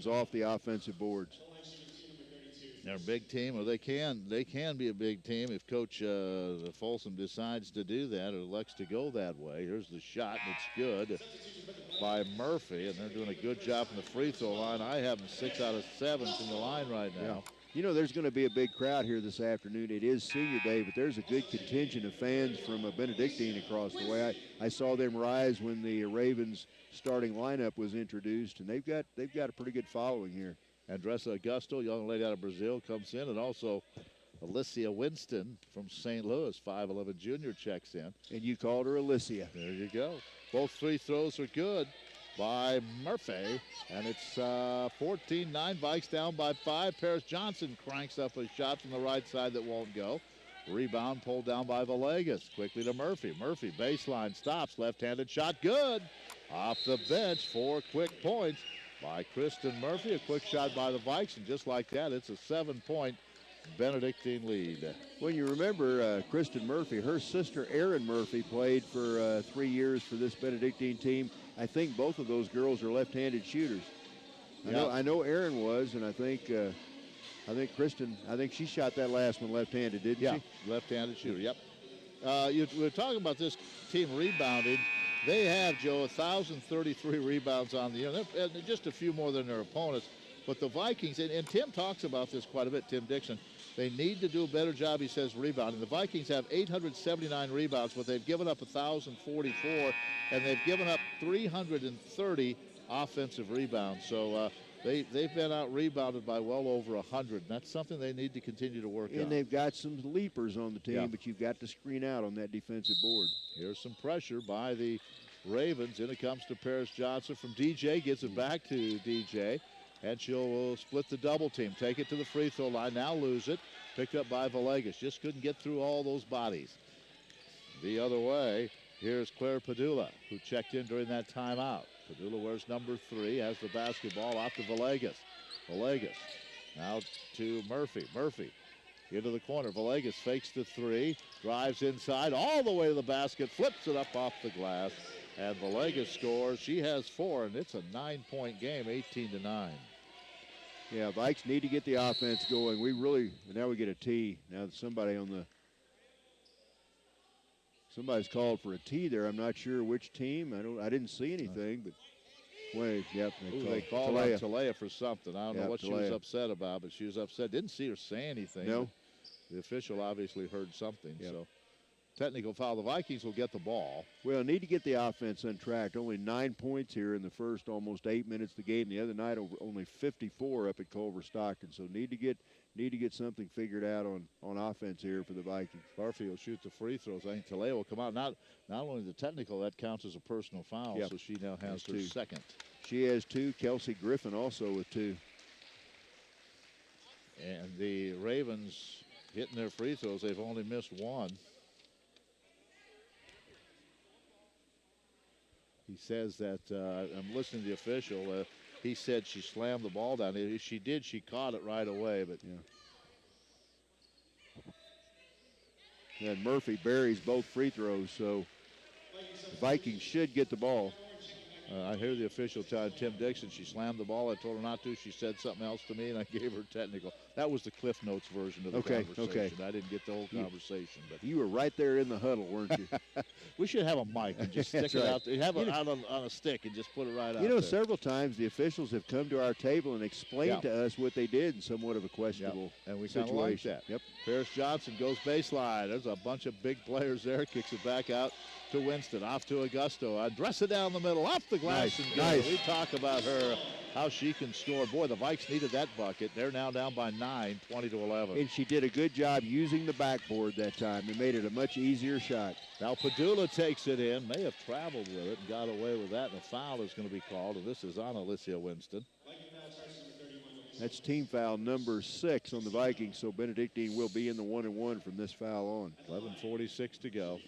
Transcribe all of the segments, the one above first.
off the offensive boards. They're a big team, or they can be a big team if Coach Folsom decides to do that or elects to go that way. Here's the shot, and it's good by Murphy, and they're doing a good job from the free throw line. I have them 6 out of 7 from the line right now. Yeah. You know, there's going to be a big crowd here this afternoon. It is senior day, but there's a good contingent of fans from Benedictine across the way. I saw them rise when the Ravens starting lineup was introduced, and they've got a pretty good following here. Andressa Augusto, young lady out of Brazil, comes in, and also Alicia Winston from St. Louis, 5'11 junior, checks in. And you called her Alicia. There you go. Both free throws are good by Murphy, and it's 14-9. Vikes down by 5. Paris Johnson cranks up a shot from the right side that won't go. Rebound pulled down by Villegas. Quickly to Murphy. Murphy, baseline, stops. Left-handed shot, good. Off the bench, 4 quick points by Kristen Murphy. A quick shot by the Vikes, and just like that, it's a 7-point Benedictine lead. When you remember Kristen Murphy, her sister Erin Murphy played for 3 years for this Benedictine team. I think both of those girls are left-handed shooters. I know Erin was, and I think Kristen, she shot that last one left-handed, didn't she? Yeah, left-handed shooter, yep. We were talking about this team rebounding. They have, Joe, 1,033 rebounds on the year, and just a few more than their opponents. But the Vikings, and Tim talks about this quite a bit, Tim Dixon, they need to do a better job, he says, rebounding. The Vikings have 879 rebounds, but they've given up 1,044, and they've given up 330 offensive rebounds. So they've been out-rebounded by well over 100, and that's something they need to continue to work on. And they've got some leapers on the team, but you've got to screen out on that defensive board. Here's some pressure by the Ravens. In it comes to Paris Johnson from DJ, gets it back to DJ. And she'll split the double team, take it to the free throw line, now lose it. Picked up by Villegas, just couldn't get through all those bodies. The other way, here's Claire Padula, who checked in during that timeout. Padula wears number 3, has the basketball off to Villegas. Villegas now to Murphy. Murphy into the corner. Villegas fakes the 3, drives inside all the way to the basket, flips it up off the glass. And Villegas scores. She has 4, and it's a 9-point game, 18-9. Yeah, Vikes need to get the offense going. Now we get a tee. Now somebody's called for a tee there. I'm not sure which team. I didn't see anything, but wait, yep. They called out Talea for something. I don't know what she was upset about, but she was upset. Didn't see her say anything. No. The official obviously heard something, so. Technical foul. The Vikings will get the ball. Well, need to get the offense untracked. Only 9 points here in the first almost 8 minutes of the game. The other night, only 54 up at Culver Stockton. So need to get something figured out on offense here for the Vikings. Murphy will shoot the free throws. I think Talea will come out. Not only the technical, that counts as a personal foul. Yep. So she now has her 2. second. She has 2. Kelsey Griffin also with 2. And the Ravens hitting their free throws. They've only missed 1. He says that, I'm listening to the official, he said she slammed the ball down. If she did, she caught it right away. But yeah. And Murphy buries both free throws, so the Vikings should get the ball. I hear the official telling Tim Dixon she slammed the ball. I told her not to. She said something else to me, and I gave her technical. That was the Cliff Notes version of the conversation. Okay. I didn't get the whole conversation. But you were right there in the huddle, weren't you? We should have a mic and just stick it out there. Have it out on a stick and just put it right out there. Several times the officials have come to our table and explained to us what they did in somewhat of a questionable and we situation. Like that. Yep. Paris Johnson goes baseline. There's a bunch of big players there. Kicks it back out to Winston. Off to Augusto. Dress it down the middle. Off the glass. Nice. We talk about her, how she can score. Boy, the Vikes needed that bucket. They're now down by 9, 20-11. And she did a good job using the backboard that time. It made it a much easier shot. Now Padula takes it in. May have traveled with it and got away with that. And a foul is going to be called. And this is on Alicia Winston. That's team foul number 6 on the Vikings. So Benedictine will be in the 1-and-1 from this foul on. 11:46 to go.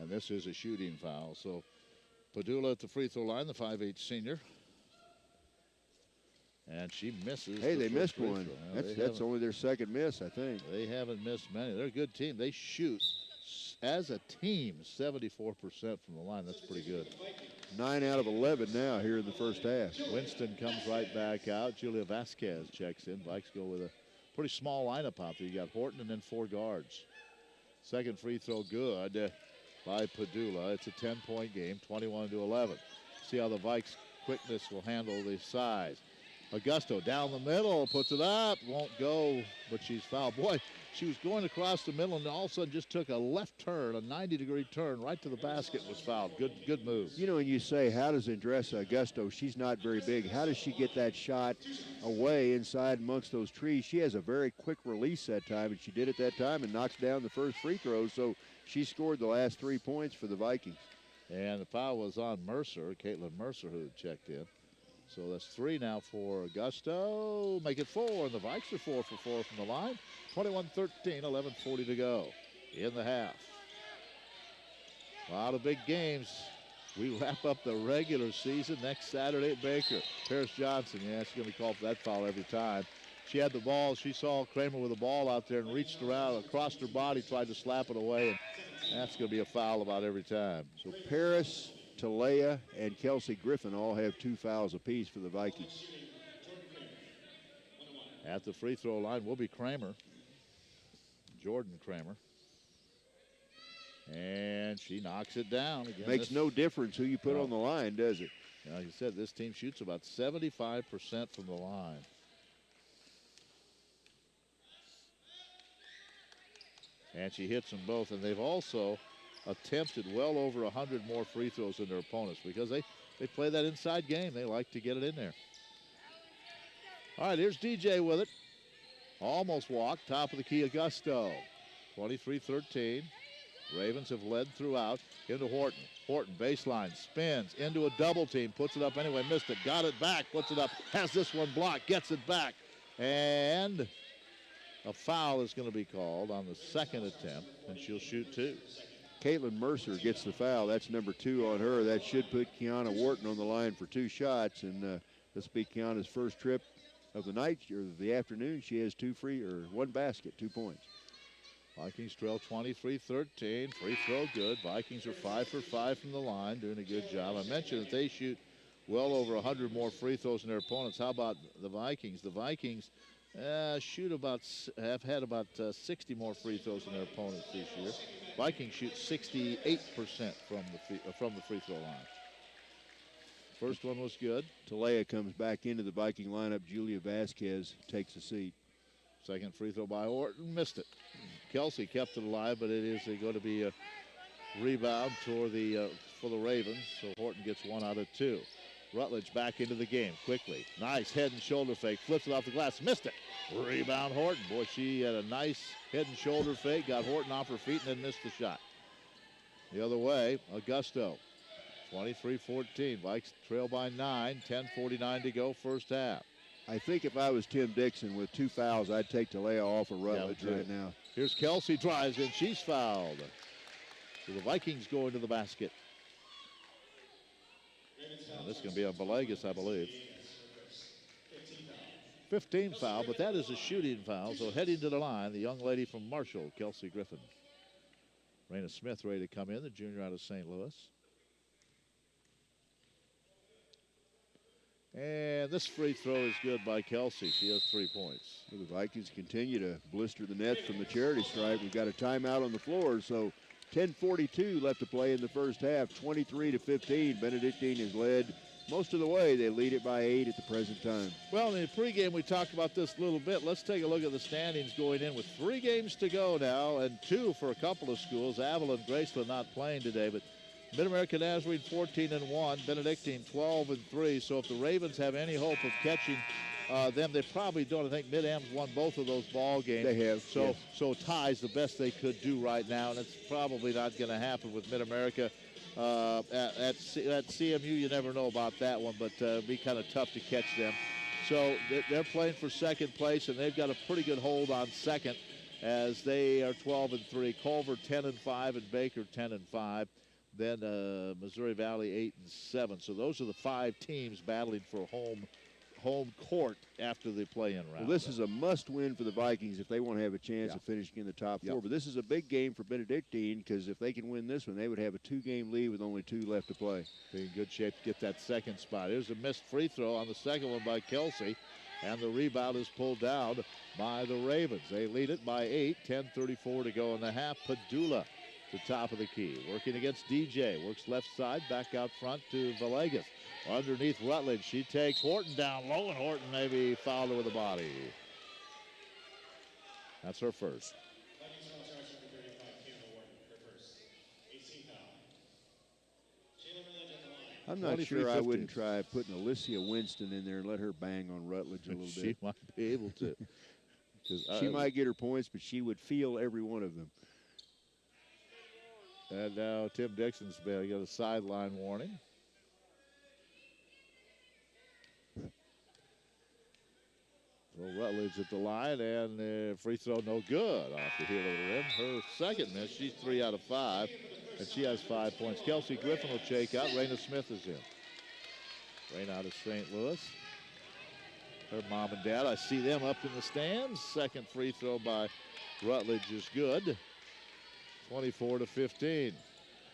And this is a shooting foul. So Padula at the free throw line, the 5'8 senior. And she misses. Hey, they missed one. That's only their second miss, I think. They haven't missed many. They're a good team. They shoot, as a team, 74% from the line. That's pretty good. 9 out of 11 now here in the first half. Winston comes right back out. Julia Vasquez checks in. Vikes go with a pretty small lineup out there. You got Horton and then 4 guards. Second free throw good by Padula. It's a 10-point game, 21-11. See how the Vikes' quickness will handle the size. Augusto down the middle, puts it up, won't go, but she's fouled. Boy, she was going across the middle and all of a sudden just took a left turn, a 90-degree turn right to the basket, was fouled. Good move. You know, when you say, how does Andressa Augusto, she's not very big, how does she get that shot away inside amongst those trees? She has a very quick release that time, and she did it that time and knocks down the first free throw, so she scored the last 3 points for the Vikings. And the foul was on Mercer, Caitlin Mercer, who checked in. So that's 3 now for Augusto. Make it 4, and the Vikes are 4 for 4 from the line. 21-13, 11:40 to go in the half. A lot of big games. We wrap up the regular season next Saturday at Baker. Paris Johnson, yeah, she's going to be called for that foul every time. She had the ball. She saw Kramer with the ball out there and reached around, across her body, tried to slap it away, and that's going to be a foul about every time. So Paris, Talea, and Kelsey Griffin all have 2 fouls apiece for the Vikings. At the free throw line will be Kramer. Jordan Kramer. And she knocks it down. Again, makes no difference who you put on the line, does it? Like you said, this team shoots about 75% from the line. And she hits them both, and they've also attempted well over 100 more free throws than their opponents because they play that inside game. They like to get it in there. All right, here's DJ with it. Almost walked, top of the key, Augusto. 23-13. Ravens have led throughout. Into Horton. Horton, baseline, spins into a double team, puts it up anyway, missed it, got it back, puts it up, has this one blocked, gets it back. And a foul is going to be called on the second attempt, and she'll shoot 2. Caitlin Mercer gets the foul. That's number 2 on her. That should put Kiana Wharton on the line for 2 shots, and this will be Kiana's first trip of the night or the afternoon. She has 1 basket, 2 points. Vikings trail 23-13. Free throw good. Vikings are 5 for 5 from the line, doing a good job. I mentioned that they shoot well over 100 more free throws than their opponents. How about the Vikings? The Vikings have had about 60 more free throws than their opponents this year. Vikings shoot 68% from the free throw line. First one was good. Talea comes back into the Viking lineup. Julia Vasquez takes a seat. Second free throw by Horton, missed it. Kelsey kept it alive, but it is going to be a rebound for the Ravens. So Horton gets 1 out of 2. Rutledge back into the game quickly. Nice head and shoulder fake. Flips it off the glass. Missed it. Rebound Horton. Boy, she had a nice head and shoulder fake. Got Horton off her feet and then missed the shot. The other way, Augusto. 23-14. Vikes trail by 9. 10:49 to go first half. I think if I was Tim Dixon with 2 fouls, I'd take Talea off of Rutledge right now. Here's Kelsey, drives in. She's fouled. So the Vikings go into the basket. And this is going to be on Belegas, I believe. 15 foul, but that is a shooting foul. So heading to the line, the young lady from Marshall, Kelsey Griffin. Raina Smith ready to come in, the junior out of St. Louis. And this free throw is good by Kelsey. She has 3 points. Well, the Vikings continue to blister the nets from the charity stripe. We've got a timeout on the floor, so 10:42 left to play in the first half. 23-15. Benedictine has led most of the way. They lead it by 8 at the present time. Well, in the pregame, we talked about this a little bit. Let's take a look at the standings going in with 3 games to go now, and 2 for a couple of schools. Avalon, Graceland not playing today, but Mid-America Nazarene 14-1, Benedictine 12-3. So if the Ravens have any hope of catching them, they probably don't. I think Mid-Am's won both of those ball games. They have. So yes. So ties the best they could do right now, and it's probably not going to happen with Mid-America. At CMU, you never know about that one, but it'd be kind of tough to catch them. So they're playing for second place, and they've got a pretty good hold on second as they are 12-3. Culver 10-5 and Baker 10-5. Then Missouri Valley 8-7. So those are the 5 teams battling for home home court after the play-in round. Well, this is a must-win for the Vikings if they want to have a chance of finishing in the top four. But this is a big game for Benedictine because if they can win this one, they would have a 2-game lead with only 2 left to play. Be in good shape to get that second spot. Here's a missed free throw on the second one by Kelsey, and the rebound is pulled down by the Ravens. They lead it by 8, 10:34 to go in the half. Padula to top of the key, working against DJ, works left side, back out front to Villegas. Underneath Rutledge, she takes Horton down low, and Horton maybe fouled her with the body. That's her first. I'm not sure I wouldn't try putting Alicia Winston in there and let her bang on Rutledge a little bit. She might be able to. She might get her points, but she would feel every one of them. And now Tim Dixon's got a sideline warning. So Rutledge at the line, and free throw no good off the heel of the rim. Her second miss, she's 3 out of 5, and she has 5 points. Kelsey Griffin will check out. Raina Smith is in. Raina out of St. Louis. Her mom and dad, I see them up in the stands. Second free throw by Rutledge is good. 24-15.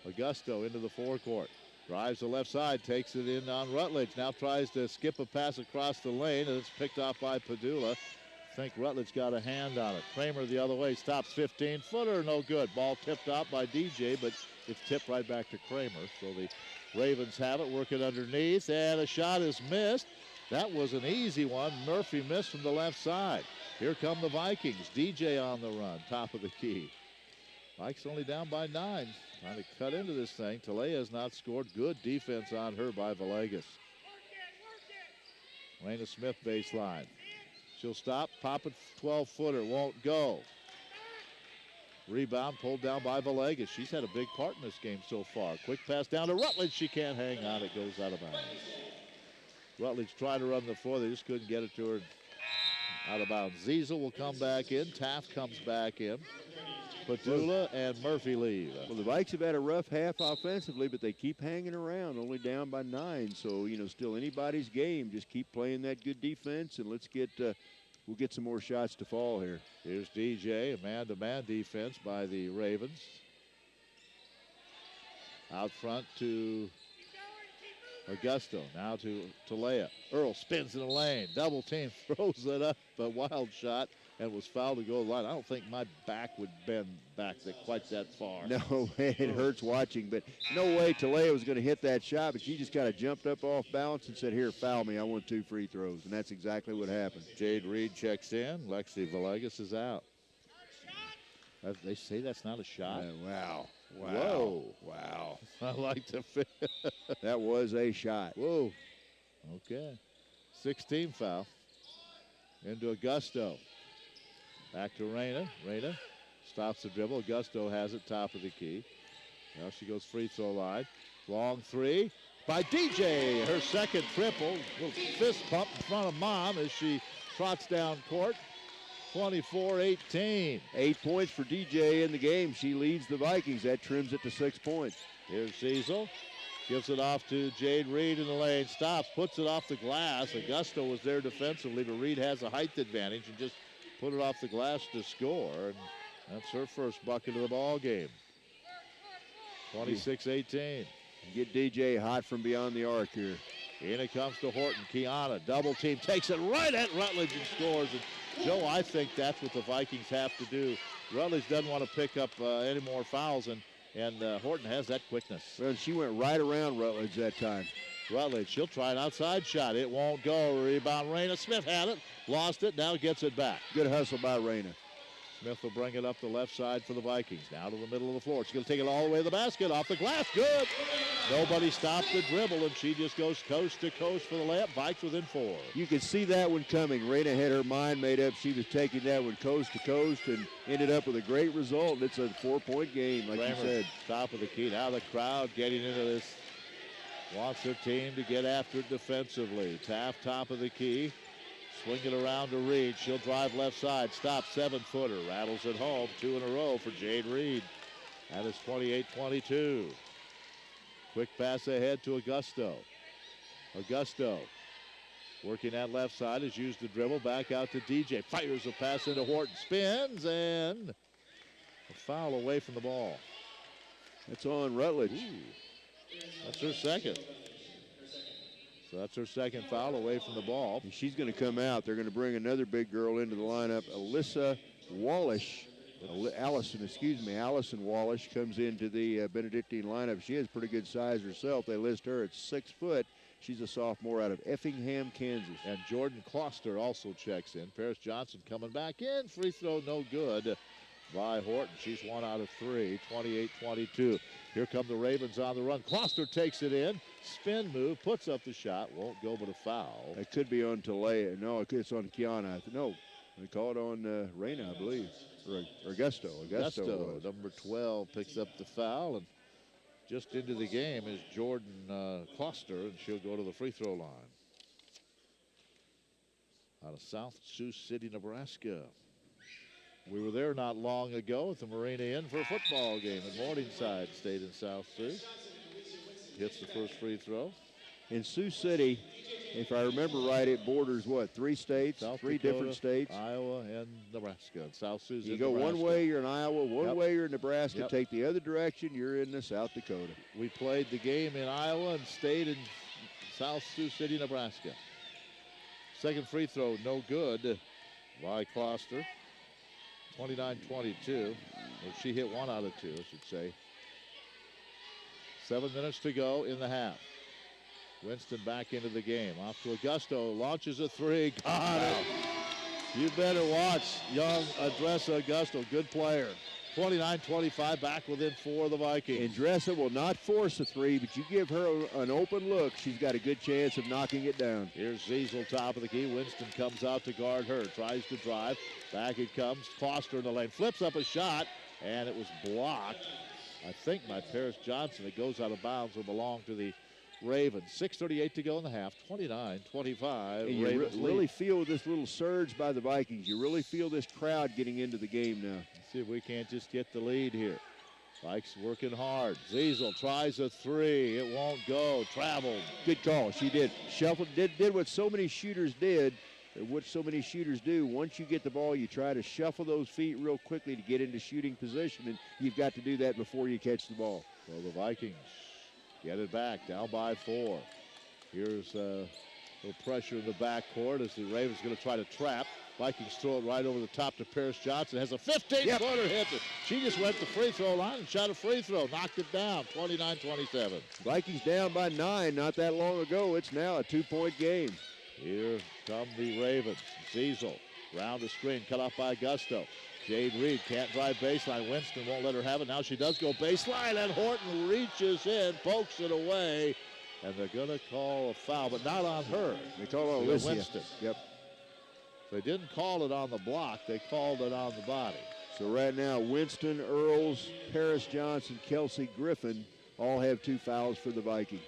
Augusto into the forecourt. Drives the left side, takes it in on Rutledge. Now tries to skip a pass across the lane, and it's picked off by Padula. I think Rutledge got a hand on it. Kramer the other way, stops 15-footer, no good. Ball tipped out by DJ, but it's tipped right back to Kramer. So the Ravens have it, working underneath, and a shot is missed. That was an easy one. Murphy missed from the left side. Here come the Vikings. DJ on the run, top of the key. Vikes only down by 9. Trying to cut into this thing. Talea has not scored. Good defense on her by Villegas. Raina Smith baseline. She'll stop, pop it 12-footer, won't go. Rebound pulled down by Villegas. She's had a big part in this game so far. Quick pass down to Rutledge. She can't hang on. It goes out of bounds. Rutledge tried to run the floor. They just couldn't get it to her. Out of bounds. Ziesel will come back in. Taft comes back in. Padula and Murphy leave. Well, the Vikes have had a rough half offensively, but they keep hanging around, only down by 9. So, still anybody's game. Just keep playing that good defense, and let's get we'll get some more shots to fall here. Here's DJ, a man-to-man defense by the Ravens. Out front to Augusto, now to Talea. Earl spins in the lane, double team, throws it up, a wild shot, and was fouled to go to the line. I don't think my back would bend back quite that far. No, it hurts watching, but no way Talea was going to hit that shot, but she just kind of jumped up off balance and said, here, foul me, I want 2 free throws, and that's exactly what happened. Jade Reed checks in. Lexi Villegas is out. They say that's not a shot. Wow. Whoa. Wow. I like to fit. That was a shot. Whoa. Okay. 16 foul. Into Augusto. Back to Raina. Raina stops the dribble. Augusto has it top of the key. Now she goes free throw line. Long 3 by DJ. Her second triple. Little fist pump in front of Mom as she trots down court. 24-18. 8 points for DJ in the game. She leads the Vikings. That trims it to 6 points. Here's Ziesel. Gives it off to Jade Reed in the lane. Stops, puts it off the glass. Augusto was there defensively, but Reed has a height advantage and just put it off the glass to score. And that's her first bucket of the ball game. 26-18. Get DJ hot from beyond the arc here. In it comes to Horton. Kiana, double team, takes it right at Rutledge and scores. And Joe, I think that's what the Vikings have to do. Rutledge doesn't want to pick up any more fouls, and Horton has that quickness. Well, she went right around Rutledge that time. Rutledge, she'll try an outside shot. It won't go. Rebound, Raina Smith had it, lost it, now gets it back. Good hustle by Raina. Smith will bring it up the left side for the Vikings. Now to the middle of the floor. She's going to take it all the way to the basket, off the glass, good. Nobody stopped the dribble, and she just goes coast to coast for the layup. Vikes within 4. You could see that one coming. Raina had her mind made up. She was taking that one coast to coast and ended up with a great result. It's a 4-point game, like Kramer, you said. Top of the key. Now the crowd getting into this. Wants their team to get after it defensively. Taft, top of the key. Swing it around to Reed. She'll drive left side. Stop, 7-footer. Rattles it home. 2 in a row for Jade Reed. That is 28-22. Quick pass ahead to Augusto. Augusto Working that left side, has used the dribble, back out to DJ. Fires a pass into Horton, spins, and a foul away from the ball. That's on Rutledge. Ooh. That's her second. So that's her second foul away from the ball. And she's going to come out. They're going to bring another big girl into the lineup, Allison Wallish comes into the Benedictine lineup. She has pretty good size herself. They list her at 6 foot. She's a sophomore out of Effingham, Kansas. And Jordan Kloster also checks in. Paris Johnson coming back in. Free throw no good by Horton. She's 1 out of 3, 28-22. Here come the Ravens on the run. Kloster takes it in. Spin move, puts up the shot. Won't go but a foul. It could be on Talea. No, it's on Kiana. No, they call it on Reyna, I believe. Or Augusto. Augusto, number 12, picks up the foul. And just into the game is Jordan Kloster, and she'll go to the free throw line. Out of South Sioux City, Nebraska. We were there not long ago at the Marina Inn for a football game, and Morningside stayed in South Sioux. Hits the first free throw. In Sioux City, if I remember right, it borders what, 3 states? South Three Dakota, different states? Iowa and Nebraska. And South Sioux. You go Nebraska. One way, you're in Iowa. One way, you're in Nebraska. Yep. Take the other direction, you're in South Dakota. We played the game in Iowa and stayed in South Sioux City, Nebraska. Second free throw, no good by Kloster. 29-22. Or she hit 1 out of 2, I should say. 7 minutes to go in the half. Winston back into the game. Off to Augusto. Launches a 3. Got it. You better watch young Andressa Augusto. Good player. 29-25, back within 4 of the Vikings. Andressa will not force a 3, but you give her an open look, she's got a good chance of knocking it down. Here's Ziesel, top of the key. Winston comes out to guard her. Tries to drive. Back it comes. Kloster in the lane. Flips up a shot, and it was blocked, I think, by Paris Johnson. It goes out of bounds. Will belong to the Ravens. 6:38 to go in the half. 29-25. And you really feel this little surge by the Vikings. You really feel this crowd getting into the game now. Let's see if we can't just get the lead here. Vikes working hard. Ziesel tries a 3. It won't go. Traveled. Good call. She did. Shuffled. Did what so many shooters did. What so many shooters do. Once you get the ball, you try to shuffle those feet real quickly to get into shooting position, and you've got to do that before you catch the ball. Well, the Vikings get it back, down by 4. Here's a little pressure in the backcourt as the Ravens going to try to trap. Vikings throw it right over the top to Paris Johnson. Has a 15-footer hit. She just went to free throw line and shot a free throw. Knocked it down, 29-27. Vikings down by 9 not that long ago. It's now a 2-point game. Here come the Ravens. Ziesel, round the screen, cut off by Augusto. Jade Reed can't drive baseline. Winston won't let her have it. Now she does go baseline, and Horton reaches in, pokes it away, and they're going to call a foul, but not on her. They call it on Winston. Yep. They didn't call it on the block. They called it on the body. So right now, Winston, Earls, Paris Johnson, Kelsey Griffin all have 2 fouls for the Vikings.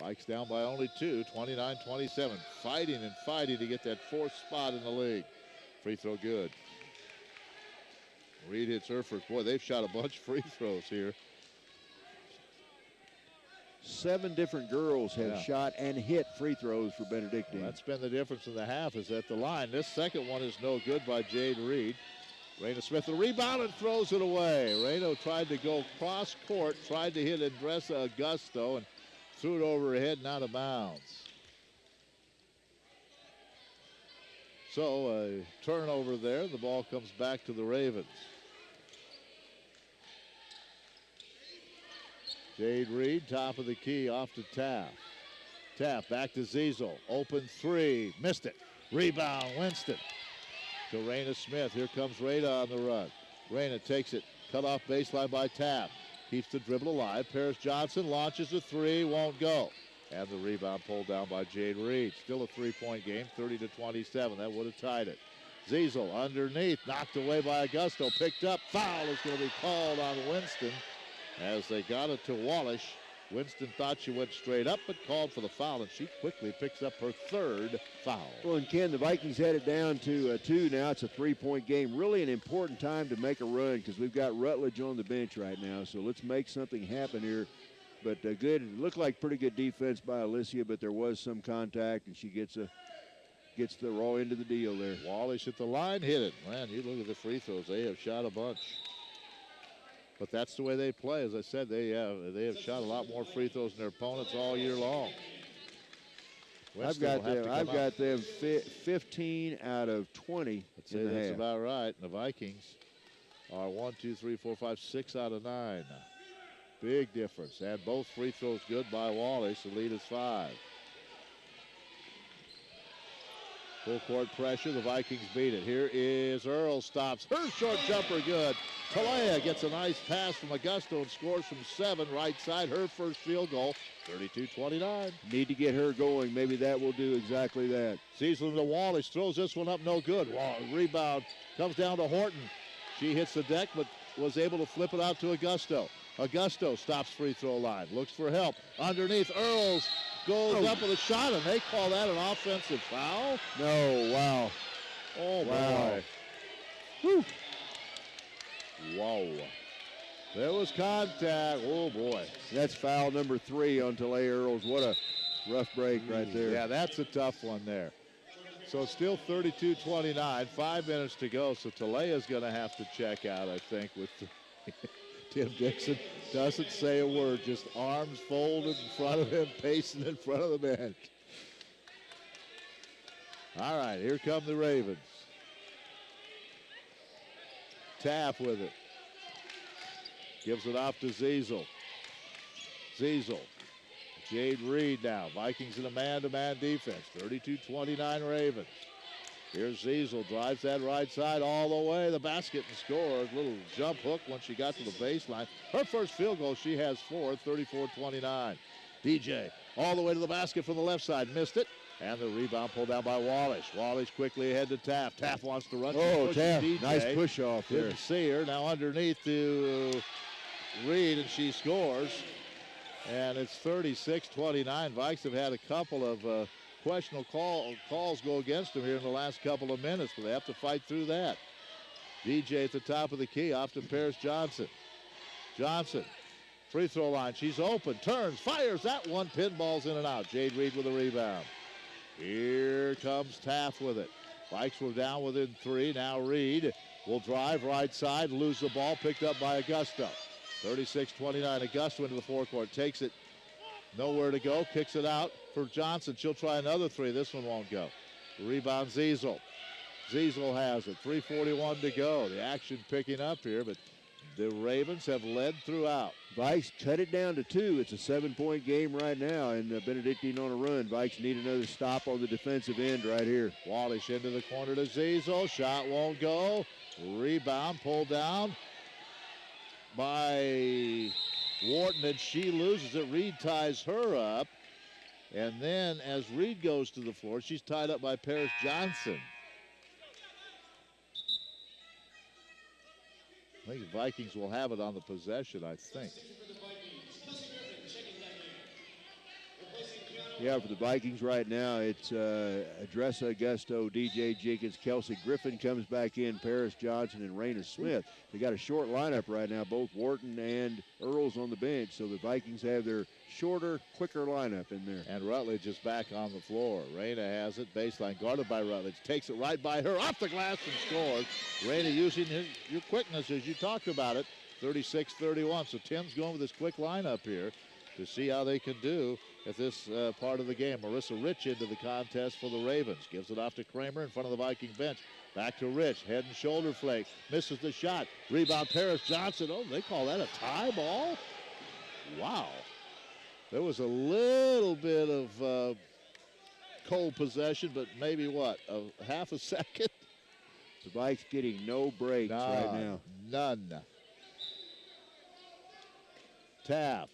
Vikes down by only 2, 29-27. Fighting and fighting to get that 4th spot in the league. Free throw good. Reed hits her first. Boy, they've shot a bunch of free throws here. 7 different girls have shot and hit free throws for Benedictine. Well, that's been the difference in the half, is at the line. This second one is no good by Jade Reed. Reyna Smith, the rebound, and throws it away. Reyna tried to go cross court, tried to hit Andressa Augusto, and threw it over her head and out of bounds. So a turnover there. The ball comes back to the Ravens. Jade Reed, top of the key, off to Taft. Taft back to Ziesel. Open 3. Missed it. Rebound, Winston. To Reyna Smith. Here comes Reyna on the run. Reyna takes it. Cut off baseline by Taft. Keeps the dribble alive. Paris Johnson launches a 3. Won't go. And the rebound pulled down by Jade Reed. Still a 3-point game, 30-27. That would have tied it. Ziesel underneath, knocked away by Augusto. Picked up. Foul is going to be called on Winston as they got it to Wallish. Winston thought she went straight up, but called for the foul, and she quickly picks up her 3rd foul. Well, and Ken, the Vikings had it down to 2 now. It's a 3-point game. Really an important time to make a run because we've got Rutledge on the bench right now, so let's make something happen here. but good. It looked like pretty good defense by Alicia, but there was some contact, and she gets the raw end of the deal there. Wallish at the line, hit it. Man, you look at the free throws. They have shot a bunch. But that's the way they play. As I said, they have shot a lot more free throws than their opponents all year long. I've got them 15 out of 20. I'd say that's about right. And the Vikings are 1, 2, 3, 4, 5, 6 out of 9. Big difference. And both free throws good by Wallish. The lead is 5. Full court pressure. The Vikings beat it. Here is Earl. Stops. Her short jumper good. Talea gets a nice pass from Augusto and scores from 7 right side. Her first field goal. 32-29. Need to get her going. Maybe that will do exactly that. Season to Wallish. Throws this one up. No good. Rebound comes down to Horton. She hits the deck but was able to flip it out to Augusto. Augusto stops free throw line. Looks for help. Underneath. Earls goes up with a shot, and they call that an offensive foul. No, wow. Oh, wow. Boy. Whew. Wow. There was contact. Oh, boy. That's foul number 3 on Talea Earls. What a rough break right there. Yeah, that's a tough one there. So it's still 32-29, 5 minutes to go. So Talea's going to have to check out, I think, with Tim Dixon. Doesn't say a word, just arms folded in front of him, pacing in front of the bench. All right, here come the Ravens. Taff with it. Gives it off to Ziesel. Ziesel. Jade Reed now. Vikings in a man-to-man defense. 32-29 Ravens. Here's Ziesel. Drives that right side all the way. The basket and scores. Little jump hook once she got to the baseline. Her first field goal, she has 4. 34-29. DJ all the way to the basket from the left side. Missed it. And the rebound pulled down by Wallish. Wallish quickly ahead to Taff. Taff wants to run. Oh, Taff. DJ. Nice push off there. Didn't see her. Now underneath to Reed, and she scores. And it's 36-29. Vikes have had a couple of questionable calls go against them here in the last couple of minutes, but they have to fight through that. DJ at the top of the key, off to Paris Johnson. Johnson, free throw line. She's open, turns, fires that one. Pinballs in and out. Jade Reed with a rebound. Here comes Taff with it. Vikes were down within 3. Now Reed will drive right side, lose the ball, picked up by Augusto. 36-29. Augusto into the forecourt, takes it, nowhere to go, kicks it out for Johnson. She'll try another 3. This one won't go. Rebound Ziesel. Ziesel has it. 3:41 to go. The action picking up here, but the Ravens have led throughout. Vikes cut it down to 2. It's a 7-point game right now, and Benedictine on a run. Vikes need another stop on the defensive end right here. Wallish into the corner to Ziesel. Shot won't go. Rebound pulled down by Wharton, and she loses it. Reed ties her up. And then as Reed goes to the floor, she's tied up by Paris Johnson. I think the Vikings will have it on the possession, I think. Yeah, for the Vikings right now, it's Adressa Augusto, DJ Jenkins, Kelsey Griffin comes back in, Paris Johnson, and Raina Smith. They got a short lineup right now, both Wharton and Earls on the bench, so the Vikings have their shorter, quicker lineup in there. And Rutledge is back on the floor. Raina has it, baseline guarded by Rutledge, takes it right by her, off the glass and scores. Raina using your quickness as you talked about it, 36-31. So Tim's going with his quick lineup here to see how they can do at this part of the game. Marissa Rich into the contest for the Ravens. Gives it off to Kramer in front of the Viking bench. Back to Rich, head and shoulder flake. Misses the shot. Rebound Paris Johnson. Oh, they call that a tie ball? Wow. There was a little bit of cold possession, but maybe what, a half a second? The Vikes getting no breaks right now. None. Taff.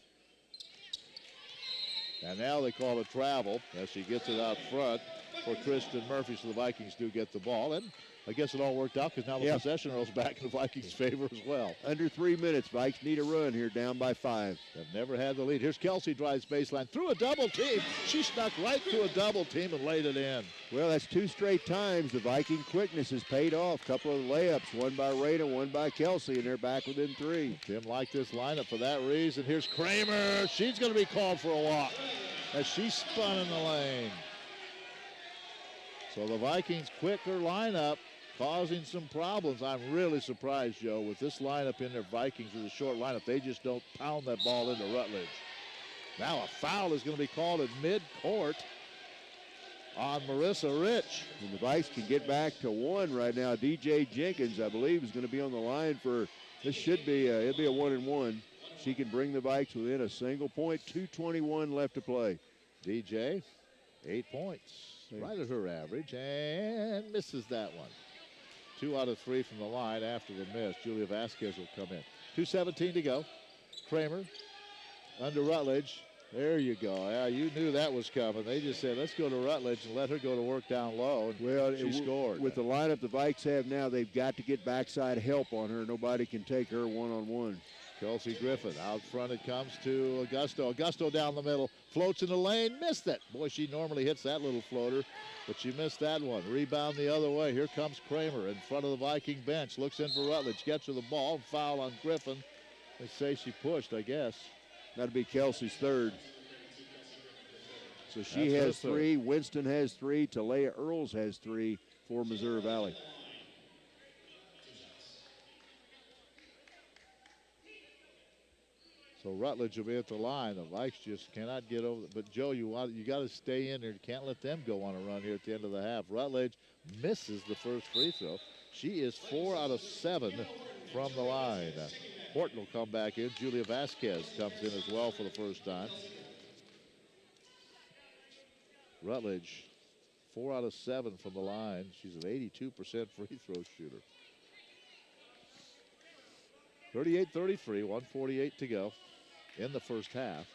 And now they call it travel as she gets it out front. for Kristen Murphy, so the Vikings do get the ball. And I guess it all worked out because now the possession rolls back in the Vikings' favor as well. Under 3 minutes. Vikes need a run here, down by 5. They've never had the lead. Here's Kelsey, drives baseline through a double team. She snuck right through a double team and laid it in. Well, that's 2 straight times. The Viking quickness has paid off. Couple of layups, one by Rada, one by Kelsey, and they're back within 3. Tim liked this lineup for that reason. Here's Kramer. She's going to be called for a walk as she spun in the lane. So the Vikings' quicker lineup causing some problems. I'm really surprised, Joe, with this lineup in their Vikings with a short lineup. They just don't pound that ball into Rutledge. Now a foul is going to be called at midcourt on Marissa Rich. And the Vikes can get back to 1 right now. DJ Jenkins, I believe, is going to be on the line for, this should be, it'll be a 1-and-1. She can bring the Vikes within a single point. 2:21 left to play. DJ, 8 points. Right at her average, and misses that one. 2 out of 3 from the line after the miss. Julia Vasquez will come in. 2:17 to go. Kramer under Rutledge. There you go. Yeah, you knew that was coming. They just said, let's go to Rutledge and let her go to work down low. And well, she scored. With the lineup the Vikes have now, they've got to get backside help on her. Nobody can take her one-on-one. Kelsey Griffin out front. It comes to Augusto. Augusto down the middle. Floats in the lane. Missed it. Boy, she normally hits that little floater, but she missed that one. Rebound the other way. Here comes Kramer in front of the Viking bench. Looks in for Rutledge. Gets her the ball. Foul on Griffin. They say she pushed, I guess. That'll be Kelsey's 3rd. So she has 3. Winston has 3. Talea Earls has 3 for Missouri Valley. So Rutledge will be at the line. The Vikes just cannot get over. But Joe, you got to stay in there. You can't let them go on a run here at the end of the half. Rutledge misses the first free throw. She is 4 out of 7 from the line. Horton will come back in. Julia Vasquez comes in as well for the first time. Rutledge, 4 out of 7 from the line. She's an 82% free throw shooter. 38-33, 1:48 to go in the first half.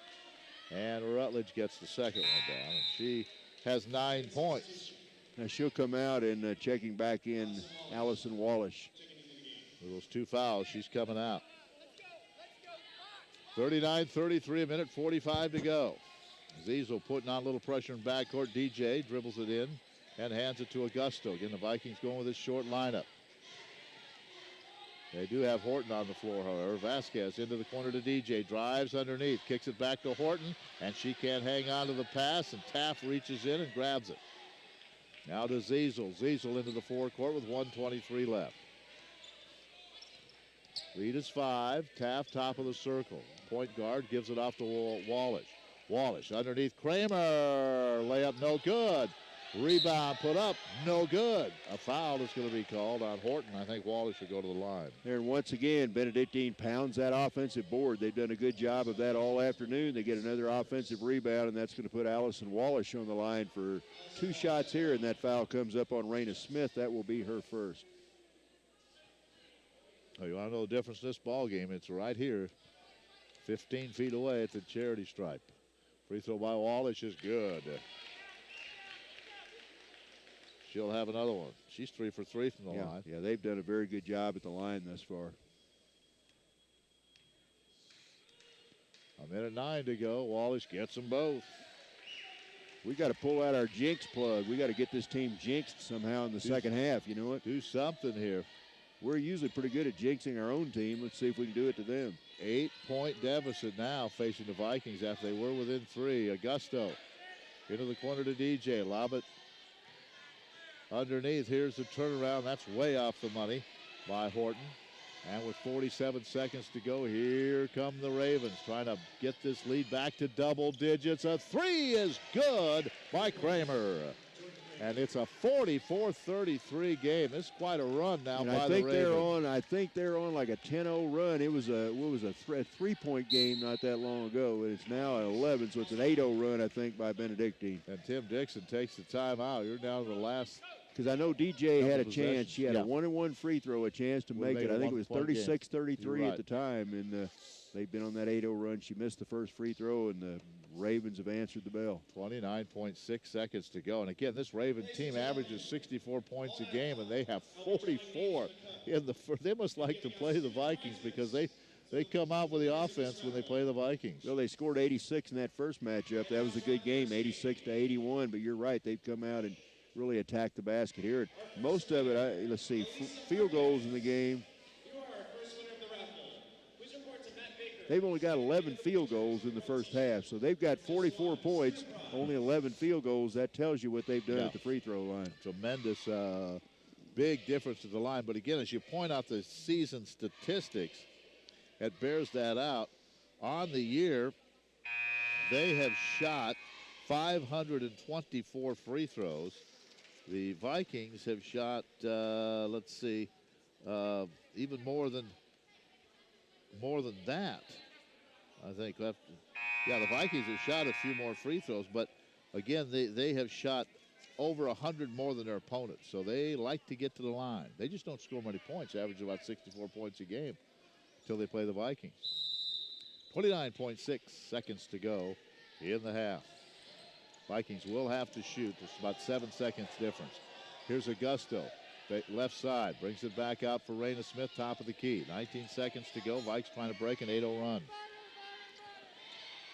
And Rutledge gets the second one down. And she has 9 points. Now she'll come out and checking back in Allison Wallish. With those 2 fouls, she's coming out. 39-33, a minute 45 to go. Ziesel putting on a little pressure in backcourt. DJ dribbles it in and hands it to Augusto. Again, the Vikings going with this short lineup. They do have Horton on the floor, however. Vasquez into the corner to DJ. Drives underneath. Kicks it back to Horton. And she can't hang on to the pass. And Taft reaches in and grabs it. Now to Ziesel. Ziesel into the forecourt with 1:23 left. Lead is 5. Taft top of the circle. Point guard gives it off to Wallish. Wallish underneath Kramer. Layup no good. Rebound put up, no good. A foul is going to be called on Horton. I think Wallish should go to the line. There, and once again, Benedictine pounds that offensive board. They've done a good job of that all afternoon. They get another offensive rebound, and that's going to put Allison Wallish on the line for 2 shots here, and that foul comes up on Raina Smith. That will be her first. Oh, you want to know the difference in this ball game? It's right here, 15 feet away at the charity stripe. Free throw by Wallish is good. She'll have another one. She's 3 for 3 from the line. Yeah, they've done a very good job at the line thus far. A minute 9 to go. Wallish gets them both. We got to pull out our jinx plug. We got to get this team jinxed somehow in the second half. You know what? Do something here. We're usually pretty good at jinxing our own team. Let's see if we can do it to them. 8-point deficit now facing the Vikings after they were within 3. Augusto into the corner to DJ. Lob it underneath. Here's the turnaround. That's way off the money by Horton. And with 47 seconds to go, here come the Ravens trying to get this lead back to double digits. A 3 is good by Kramer. And it's a 44-33 game. This is quite a run now by the Ravens. I think they're on like a 10-0 run. It was a 3-point game not that long ago, and it's now at 11, so it's an 8-0 run, I think, by Benedictine. And Tim Dixon takes the timeout. You're down to the last. Because I know DJ had a chance. She had a 1-and-1 free throw, a chance to make it. I think it was 36-33 at the time, and they've been on that 8-0 run. She missed the first free throw, and the Ravens have answered the bell. 29.6 seconds to go. And again, this Raven team averages 64 points a game, and they have 44 in the first. They must like to play the Vikings because they come out with the offense when they play the Vikings. Well, they scored 86 in that first matchup. That was a good game, 86-81. But you're right, they've come out and really attacked the basket here. And most of it, let's see, field goals in the game. They've only got 11 field goals in the first half, so they've got 44 points, only 11 field goals. That tells you what they've done at the free throw line. Tremendous, big difference at the line. But again, as you point out the season statistics, it bears that out. On the year, they have shot 524 free throws. The Vikings have shot, let's see, even more than that. I think the Vikings have shot a few more free throws, but again, they have shot over 100 more than their opponents, so they like to get to the line. They just don't score many points, average about 64 points a game until they play the Vikings. 29.6 seconds to go in the half. Vikings will have to shoot. There's about 7 seconds difference. Here's Augusto. Left side, brings it back out for Raina Smith, top of the key. 19 seconds to go. Vikes trying to break an 8-0 run.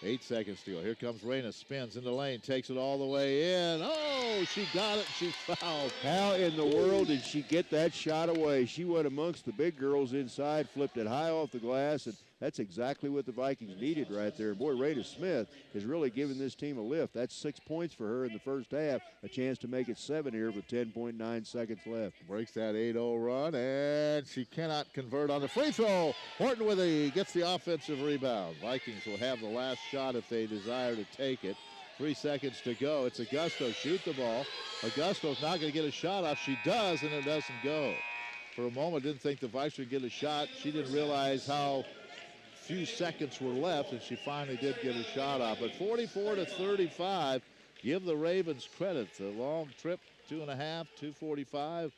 8 seconds to go. Here comes Raina, spins in the lane, takes it all the way in. Oh, she got it, she fouled. How in the world did she get that shot away? She went amongst the big girls inside, flipped it high off the glass, and that's exactly what the Vikings needed right there. Boy, Raina Smith is really giving this team a lift. That's 6 points for her in the first half. A chance to make it 7 here with 10.9 seconds left. Breaks that 8-0 run, and she cannot convert on the free throw. Horton gets the offensive rebound. Vikings will have the last shot if they desire to take it. 3 seconds to go. It's Augusto. Shoot the ball. Augusto's not going to get a shot off. She does, and it doesn't go. For a moment, didn't think the Vikes would get a shot. She didn't realize how few seconds were left, and she finally did get a shot off. But 44-35, give the Ravens credit. The long trip, 2.5, 2:45,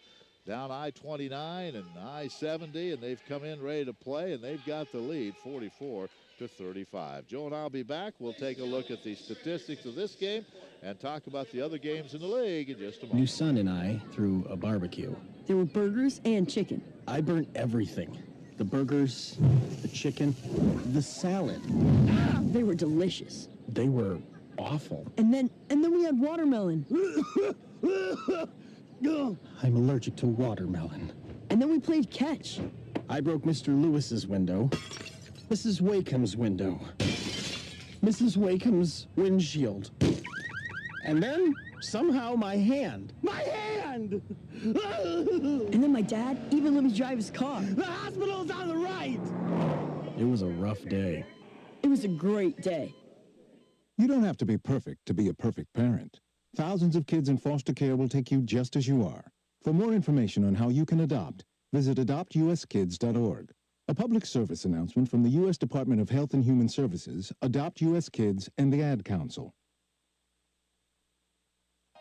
down I-29 and I-70, and they've come in ready to play, and they've got the lead, 44-35. Joe and I'll be back. We'll take a look at the statistics of this game and talk about the other games in the league in just a moment. New son and I threw a barbecue. There were burgers and chicken. I burnt everything. The burgers, the chicken, the salad. They were delicious. They were awful. And then we had watermelon. I'm allergic to watermelon. And then we played catch. I broke Mr. Lewis's window, Mrs. Wakeham's window, Mrs. Wakeham's windshield, and then somehow my hand. My hand! And then my dad even let me drive his car. The hospital's on the right! It was a rough day. It was a great day. You don't have to be perfect to be a perfect parent. Thousands of kids in foster care will take you just as you are. For more information on how you can adopt, visit adoptuskids.org. A public service announcement from the U.S. Department of Health and Human Services, Adopt U.S. Kids, and the Ad Council.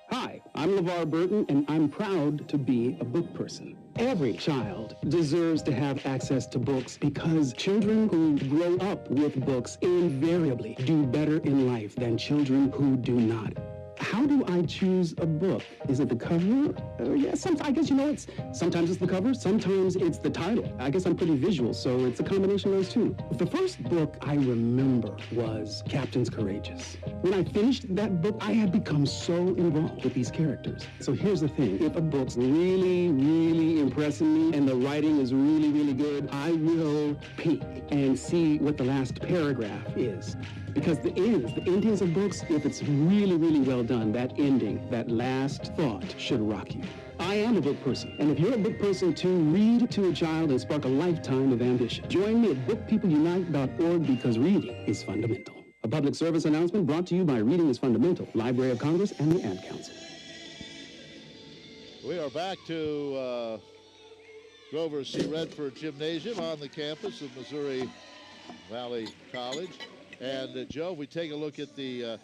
Hi, I'm LeVar Burton, and I'm proud to be a book person. Every child deserves to have access to books because children who grow up with books invariably do better in life than children who do not. How do I choose a book? Is it the cover? Yeah, I guess, sometimes it's the cover, sometimes it's the title. I guess I'm pretty visual, so it's a combination of those two. The first book I remember was Captain's Courageous. When I finished that book, I had become so involved with these characters. So here's the thing. If a book's really, really impressing me and the writing is really, really good, I will peek and see what the last paragraph is. Because the endings of books, if it's really, really well done, that ending, that last thought should rock you. I am a book person, and if you're a book person too, read to a child and spark a lifetime of ambition. Join me at bookpeopleunite.org because reading is fundamental. A public service announcement brought to you by Reading is Fundamental, Library of Congress, and the Ad Council. We are back to Grover C. Redford Gymnasium on the campus of Missouri Valley College. And, Joe, we take a look at the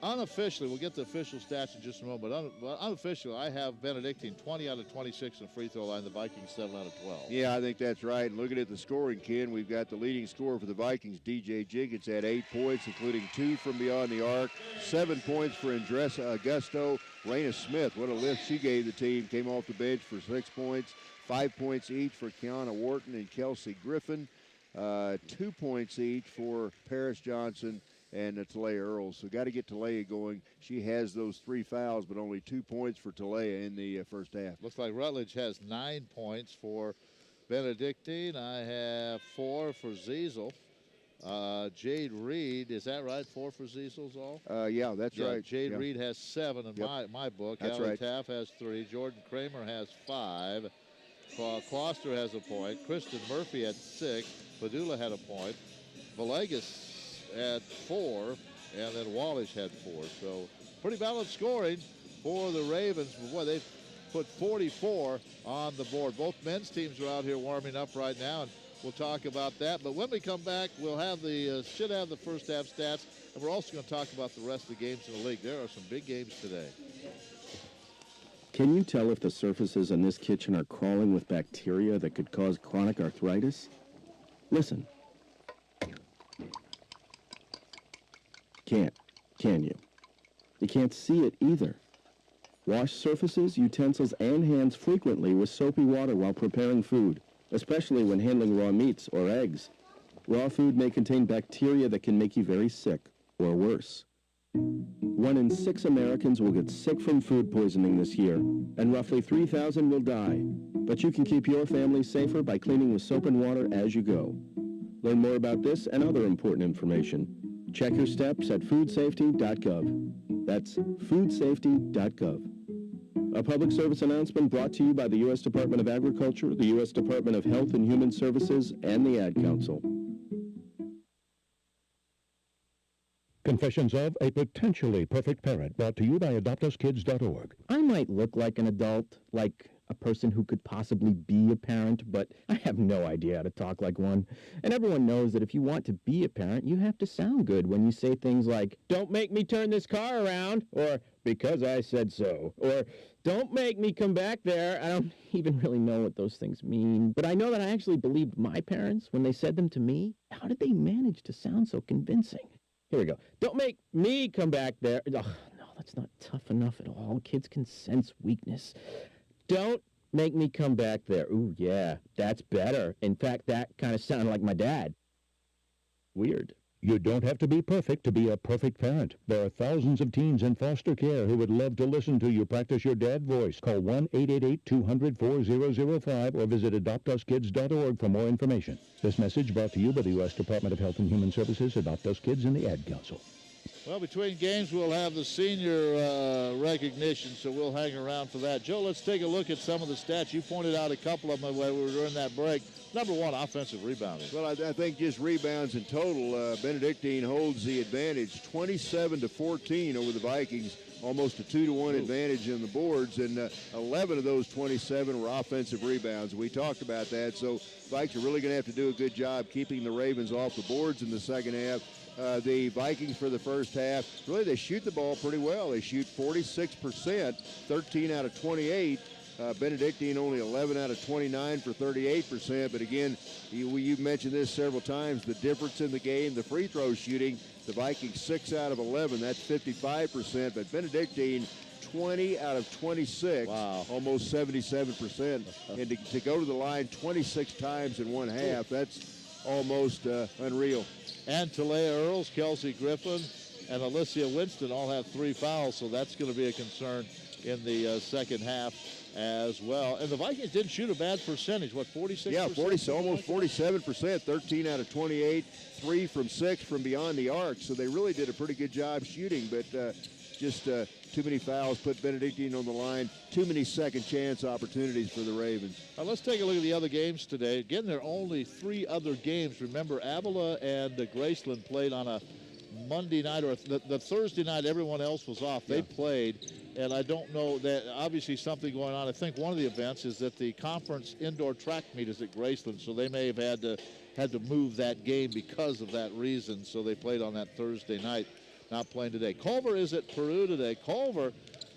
unofficially, we'll get the official stats in just a moment, but unofficially, I have Benedictine 20 out of 26 in the free throw line, the Vikings 7 out of 12. Yeah, I think that's right. And looking at the scoring, Ken, we've got the leading scorer for the Vikings, DJ Jiggets, had 8 points, including 2 from beyond the arc, 7 points for Andressa Augusto. Raina Smith, what a lift she gave the team, came off the bench for 6 points, 5 points each for Kiana Wharton and Kelsey Griffin, 2 points each for Paris Johnson and Talea Earls. So got to get Talea going. She has those 3 fouls, but only 2 points for Talea in the first half. Looks like Rutledge has 9 points for Benedictine. I have 4 for Ziesel. Jade Reed, is that right? 4 for Ziesel's all? Yeah, that's right. Jade yeah. Reed has 7 in my book. That's Allie right. Taff has 3. Jordan Kramer has 5. Kloster has a point. Kristen Murphy had 6. Padula had a point. Villegas had 4. And then Wallish had 4. So pretty balanced scoring for the Ravens. Boy, they've put 44 on the board. Both men's teams are out here warming up right now, and we'll talk about that. But when we come back, we'll have should have the first half stats, and we're also going to talk about the rest of the games in the league. There are some big games today. Can you tell if the surfaces in this kitchen are crawling with bacteria that could cause chronic arthritis? Listen. Can't, can you? You can't see it either. Wash surfaces, utensils, and hands frequently with soapy water while preparing food, especially when handling raw meats or eggs. Raw food may contain bacteria that can make you very sick, or worse. 1 in 6 Americans will get sick from food poisoning this year, and roughly 3,000 will die. But you can keep your family safer by cleaning with soap and water as you go. Learn more about this and other important information. Check your steps at foodsafety.gov. That's foodsafety.gov. A public service announcement brought to you by the U.S. Department of Agriculture, the U.S. Department of Health and Human Services, and the Ad Council. Confessions of a Potentially Perfect Parent, brought to you by AdoptUsKids.org. I might look like an adult, like a person who could possibly be a parent, but I have no idea how to talk like one. And everyone knows that if you want to be a parent, you have to sound good when you say things like, "Don't make me turn this car around," or "because I said so," or "Don't make me come back there." I don't even really know what those things mean, but I know that I actually believed my parents when they said them to me. How did they manage to sound so convincing? Here we go. "Don't make me come back there." Oh, no, that's not tough enough at all. Kids can sense weakness. "Don't make me come back there." Ooh, yeah, that's better. In fact, that kind of sounded like my dad. Weird. You don't have to be perfect to be a perfect parent. There are thousands of teens in foster care who would love to listen to you practice your dad voice. Call 1-888-200-4005 or visit AdoptUsKids.org for more information. This message brought to you by the U.S. Department of Health and Human Services, Adopt Us Kids, and the Ad Council. Well, between games, we'll have the senior recognition, so we'll hang around for that. Joe, let's take a look at some of the stats. You pointed out a couple of them while we were during that break. Number 1, offensive rebounding. Well, I think just rebounds in total, Benedictine holds the advantage 27-14 over the Vikings, almost a 2-to-1 advantage in the boards, and 11 of those 27 were offensive rebounds. We talked about that, so Vikes are really going to have to do a good job keeping the Ravens off the boards in the second half. The Vikings for the first half, really they shoot the ball pretty well. They shoot 46%, 13 out of 28. Benedictine only 11 out of 29 for 38%. But again, you've mentioned this several times, the difference in the game, the free throw shooting, the Vikings 6 out of 11, that's 55%. But Benedictine 20 out of 26, wow, almost 77%. And to go to the line 26 times in one half, that's almost unreal. And Talea Earls, Kelsey Griffin, and Alicia Winston all have 3 fouls, so that's going to be a concern in the second half as well. And the Vikings didn't shoot a bad percentage, what, 46%? Yeah, almost 47%, 13 out of 28, 3 from 6 from beyond the arc. So they really did a pretty good job shooting, but just too many fouls put Benedictine on the line, too many second chance opportunities for the Ravens. Now let's take a look at the other games today. Again, there are only 3 other games. Remember, Avila and Graceland played on a Monday night, or the Thursday night everyone else was off. They played, and I don't know, that obviously something going on. I think one of the events is that the conference indoor track meet is at Graceland, so they may have had to move that game because of that reason, so they played on that Thursday night. not playing today. Culver is at Peru today. Culver,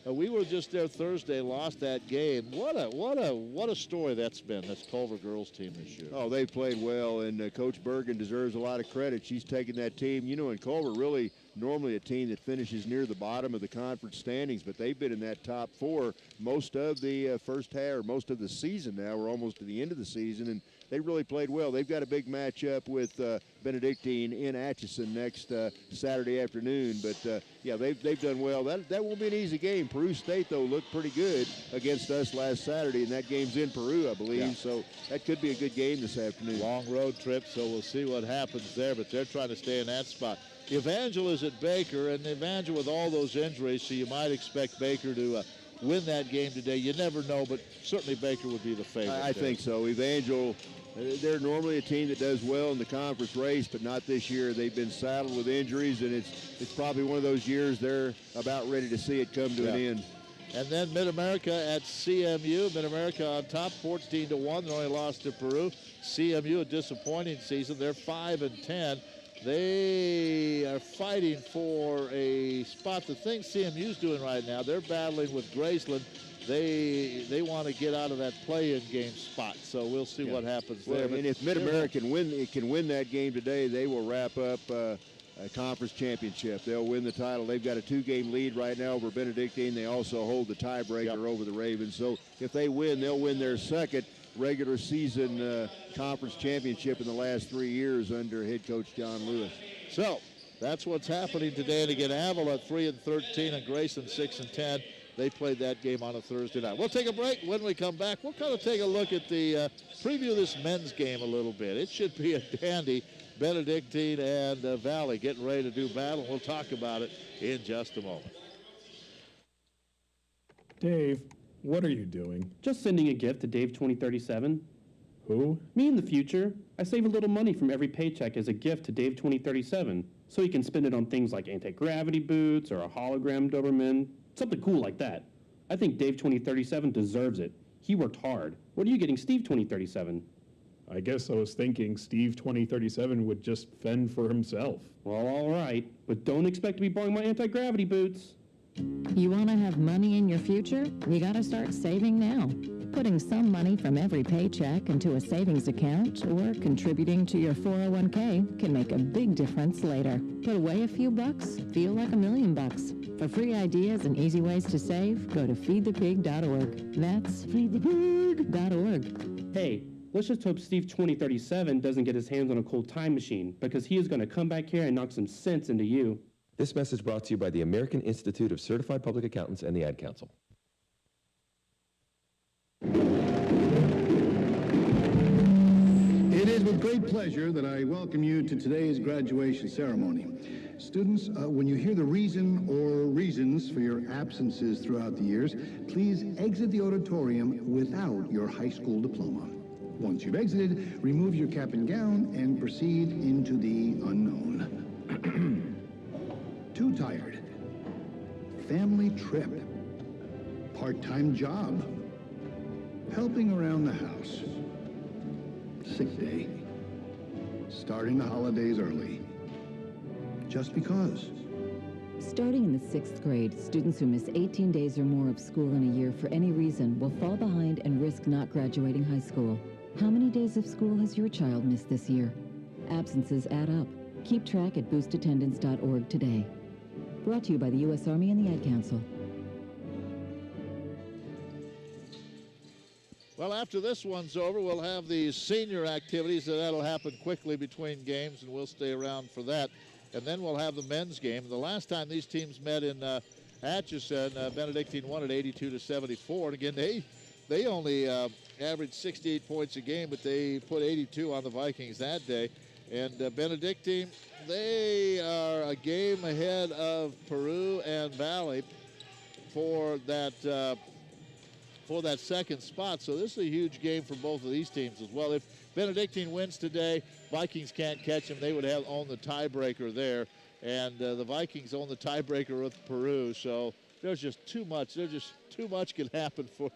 we were just there Thursday, lost that game. What a story that's been. That's Culver girls team this year. Oh, they played well, and Coach Bergen deserves a lot of credit. She's taken that team, and Culver really normally a team that finishes near the bottom of the conference standings, but they've been in that top 4 most of the first half, or most of the season now. We're almost to the end of the season, and they really played well. They've got a big matchup with Benedictine in Atchison next Saturday afternoon. But, yeah, they've done well. That won't be an easy game. Peru State, though, looked pretty good against us last Saturday, and that game's in Peru, I believe. Yeah. So that could be a good game this afternoon. Long road trip, so we'll see what happens there, but they're trying to stay in that spot. Evangel is at Baker, and Evangel with all those injuries, so you might expect Baker to win that game today. You never know, but certainly Baker would be the favorite. I think so. Evangel, they're normally a team that does well in the conference race, but not this year. They've been saddled with injuries, and it's probably one of those years they're about ready to see it come to an end. And then Mid-America at CMU. Mid-America on top, 14-1. They only lost to Peru. CMU, a disappointing season. They're 5-10. They are fighting for a spot. The thing CMU's doing right now, they're battling with Graceland. They want to get out of that play-in game spot, so we'll see what happens there. And if Mid-America can win that game today, they will wrap up a conference championship. They'll win the title. They've got a 2-game lead right now over Benedictine. They also hold the tiebreaker over the Ravens. So if they win, they'll win their second regular season conference championship in the last 3 years under head coach John Lewis. So that's what's happening today. And again, Avila 3-13 and Grayson 6-10. They played that game on a Thursday night. We'll take a break. When we come back, we'll kind of take a look at the preview this men's game a little bit. It should be a dandy. Benedictine and Valley getting ready to do battle. We'll talk about it in just a moment. Dave, what are you doing? Just sending a gift to Dave 2037. Who? Me in the future. I save a little money from every paycheck as a gift to Dave 2037, so he can spend it on things like anti-gravity boots or a hologram Doberman, something cool like that. I think Dave 2037 deserves it. He worked hard. What are you getting Steve 2037? I guess I was thinking Steve 2037 would just fend for himself. Well, all right, but don't expect to be borrowing my anti-gravity boots. You want to have money in your future? You got to start saving now. Putting some money from every paycheck into a savings account or contributing to your 401k can make a big difference later. Put away a few bucks, feel like $1 million. For free ideas and easy ways to save, go to feedthepig.org. That's feedthepig.org. Hey, let's just hope Steve 2037 doesn't get his hands on a cold time machine, because he is going to come back here and knock some sense into you. This message brought to you by the American Institute of Certified Public Accountants and the Ad Council. It is with great pleasure that I welcome you to today's graduation ceremony. Students, when you hear the reason or reasons for your absences throughout the years, please exit the auditorium without your high school diploma. Once you've exited, remove your cap and gown and proceed into the unknown. Too tired. Family trip. Part-time job. Helping around the house. Sick day. Starting the holidays early. Just because. Starting in the 6th grade, students who miss 18 days or more of school in a year for any reason will fall behind and risk not graduating high school. How many days of school has your child missed this year? Absences add up. Keep track at boostattendance.org today. Brought to you by the U.S. Army and the Ad Council. Well, after this one's over, we'll have the senior activities. That'll happen quickly between games, and we'll stay around for that. And then we'll have the men's game. The last time these teams met in Atchison, Benedictine won at 82-74. And again, they only averaged 68 points a game, but they put 82 on the Vikings that day. And Benedictine, they are a game ahead of Peru and Valley for that second spot. So this is a huge game for both of these teams as well. If Benedictine wins today, Vikings can't catch them. They would own the tiebreaker there. And the Vikings own the tiebreaker with Peru. So there's just too much. There's just too much can happen for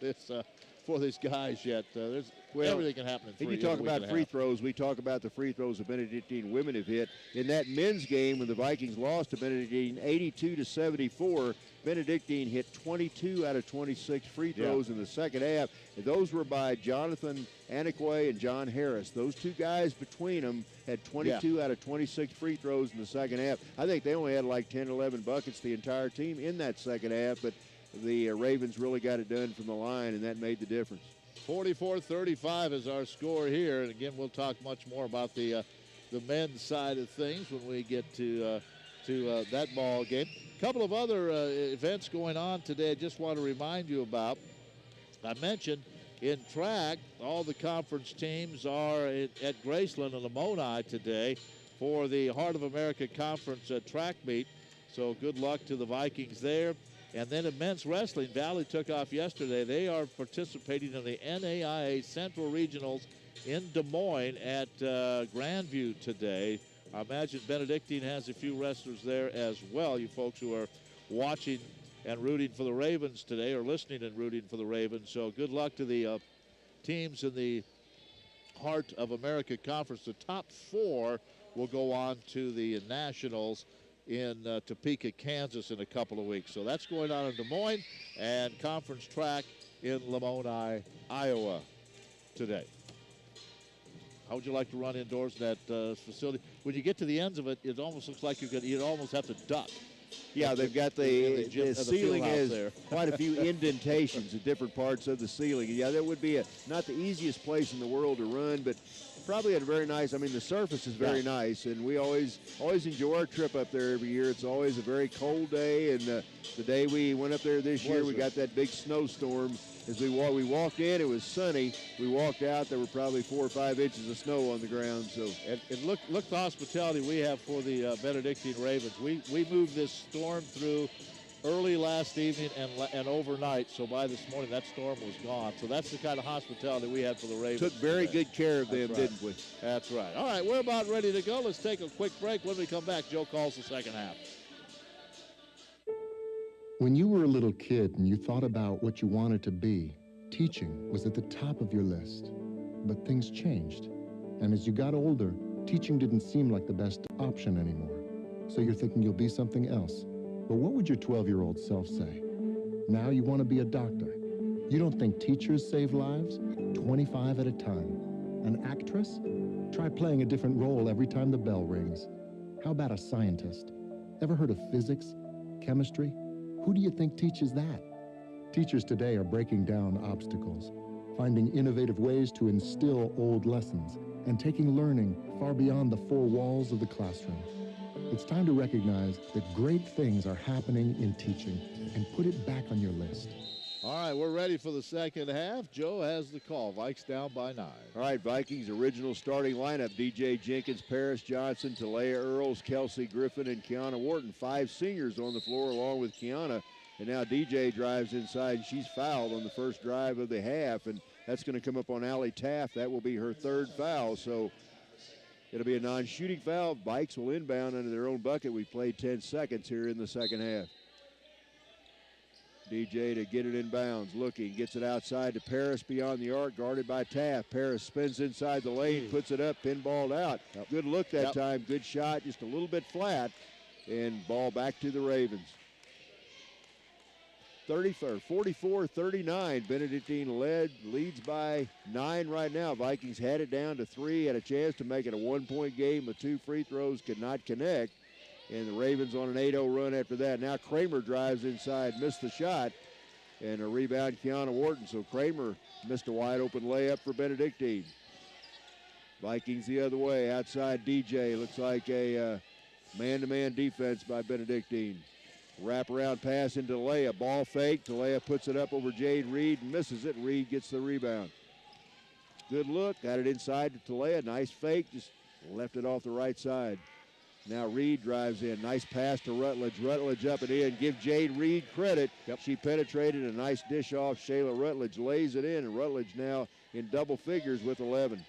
for these guys yet. Everything can happen in 3 And you talk about free throws. We talk about the free throws the Benedictine women have hit. In that men's game when the Vikings lost to Benedictine 82-74, Benedictine hit 22 out of 26 free throws in the second half. And those were by Jonathan Anakwe and John Harris. Those two guys between them had 22 out of 26 free throws in the second half. I think they only had like 10, 11 buckets the entire team in that second half, but the Ravens really got it done from the line, and that made the difference. 44-35 is our score here. And again, we'll talk much more about the men's side of things when we get to that ball game. A couple of other events going on today I just want to remind you about. I mentioned in track, all the conference teams are at Graceland and Lamoni today for the Heart of America Conference track meet. So good luck to the Vikings there. And then in men's wrestling, Valley took off yesterday. They are participating in the NAIA Central Regionals in Des Moines at Grandview today. I imagine Benedictine has a few wrestlers there as well, you folks who are watching and rooting for the Ravens today, or listening and rooting for the Ravens. So good luck to the teams in the Heart of America Conference. The top 4 will go on to the Nationals in Topeka, Kansas in a couple of weeks. So that's going on in Des Moines, and conference track in Lamoni, Iowa today. How would you like to run indoors in that facility? When you get to the ends of it, it almost looks like you'd almost have to duck. Yeah, they've got the ceiling has quite a few indentations in different parts of the ceiling. Yeah, that would be not the easiest place in the world to run, but probably a very nice. I mean, the surface is very nice, and we always enjoy our trip up there every year. It's always a very cold day, and the day we went up there this year, we got that big snowstorm. As we walked in, it was sunny. We walked out, there were probably 4 or 5 inches of snow on the ground. So, and look the hospitality we have for the Benedictine Ravens. We moved this storm through early last evening and overnight. So by this morning, that storm was gone. So that's the kind of hospitality we had for the Ravens. Took very good care of them, didn't we? That's right. All right, we're about ready to go. Let's take a quick break. When we come back, Joe calls the second half. When you were a little kid and you thought about what you wanted to be, teaching was at the top of your list. But things changed. And as you got older, teaching didn't seem like the best option anymore. So you're thinking you'll be something else. But what would your 12-year-old self say? Now you want to be a doctor. You don't think teachers save lives? 25 at a time. An actress? Try playing a different role every time the bell rings. How about a scientist? Ever heard of physics? Chemistry? Who do you think teaches that? Teachers today are breaking down obstacles, finding innovative ways to instill old lessons, and taking learning far beyond the 4 walls of the classroom. It's time to recognize that great things are happening in teaching and put it back on your list. All right, we're ready for the second half. Joe has the call. Vikes down by 9. All right, Vikings original starting lineup: DJ Jenkins, Paris Johnson, Talea Earls, Kelsey Griffin, and Kiana Wharton. 5 seniors on the floor along with Kiana. And now DJ drives inside, and she's fouled on the first drive of the half, and that's going to come up on Allie Taft. That will be her 3rd foul, so it'll be a non-shooting foul. Vikes will inbound under their own bucket. We played 10 seconds here in the second half. DJ to get it in bounds, looking, gets it outside to Paris beyond the arc, guarded by Taft. Paris spins inside the lane, puts it up, pinballed out. Good look that time, good shot, just a little bit flat, and ball back to the Ravens. 44-39, Benedictine leads by 9 right now. Vikings had it down to 3, had a chance to make it a 1-point game, but 2 free throws could not connect. And the Ravens on an 8-0 run after that. Now Kramer drives inside, missed the shot, and a rebound, Kiana Wharton. So Kramer missed a wide open layup for Benedictine. Vikings the other way, outside DJ. Looks like a man-to-man defense by Benedictine. Wraparound pass into Talea, ball fake. Talea puts it up over Jade Reed, misses it. Reed gets the rebound. Good look, got it inside to Talea. Nice fake, just left it off the right side. Now Reed drives in. Nice pass to Rutledge. Rutledge up and in. Give Jade Reed credit. She penetrated. A nice dish off. Shayla Rutledge lays it in, and Rutledge now in double figures with 11.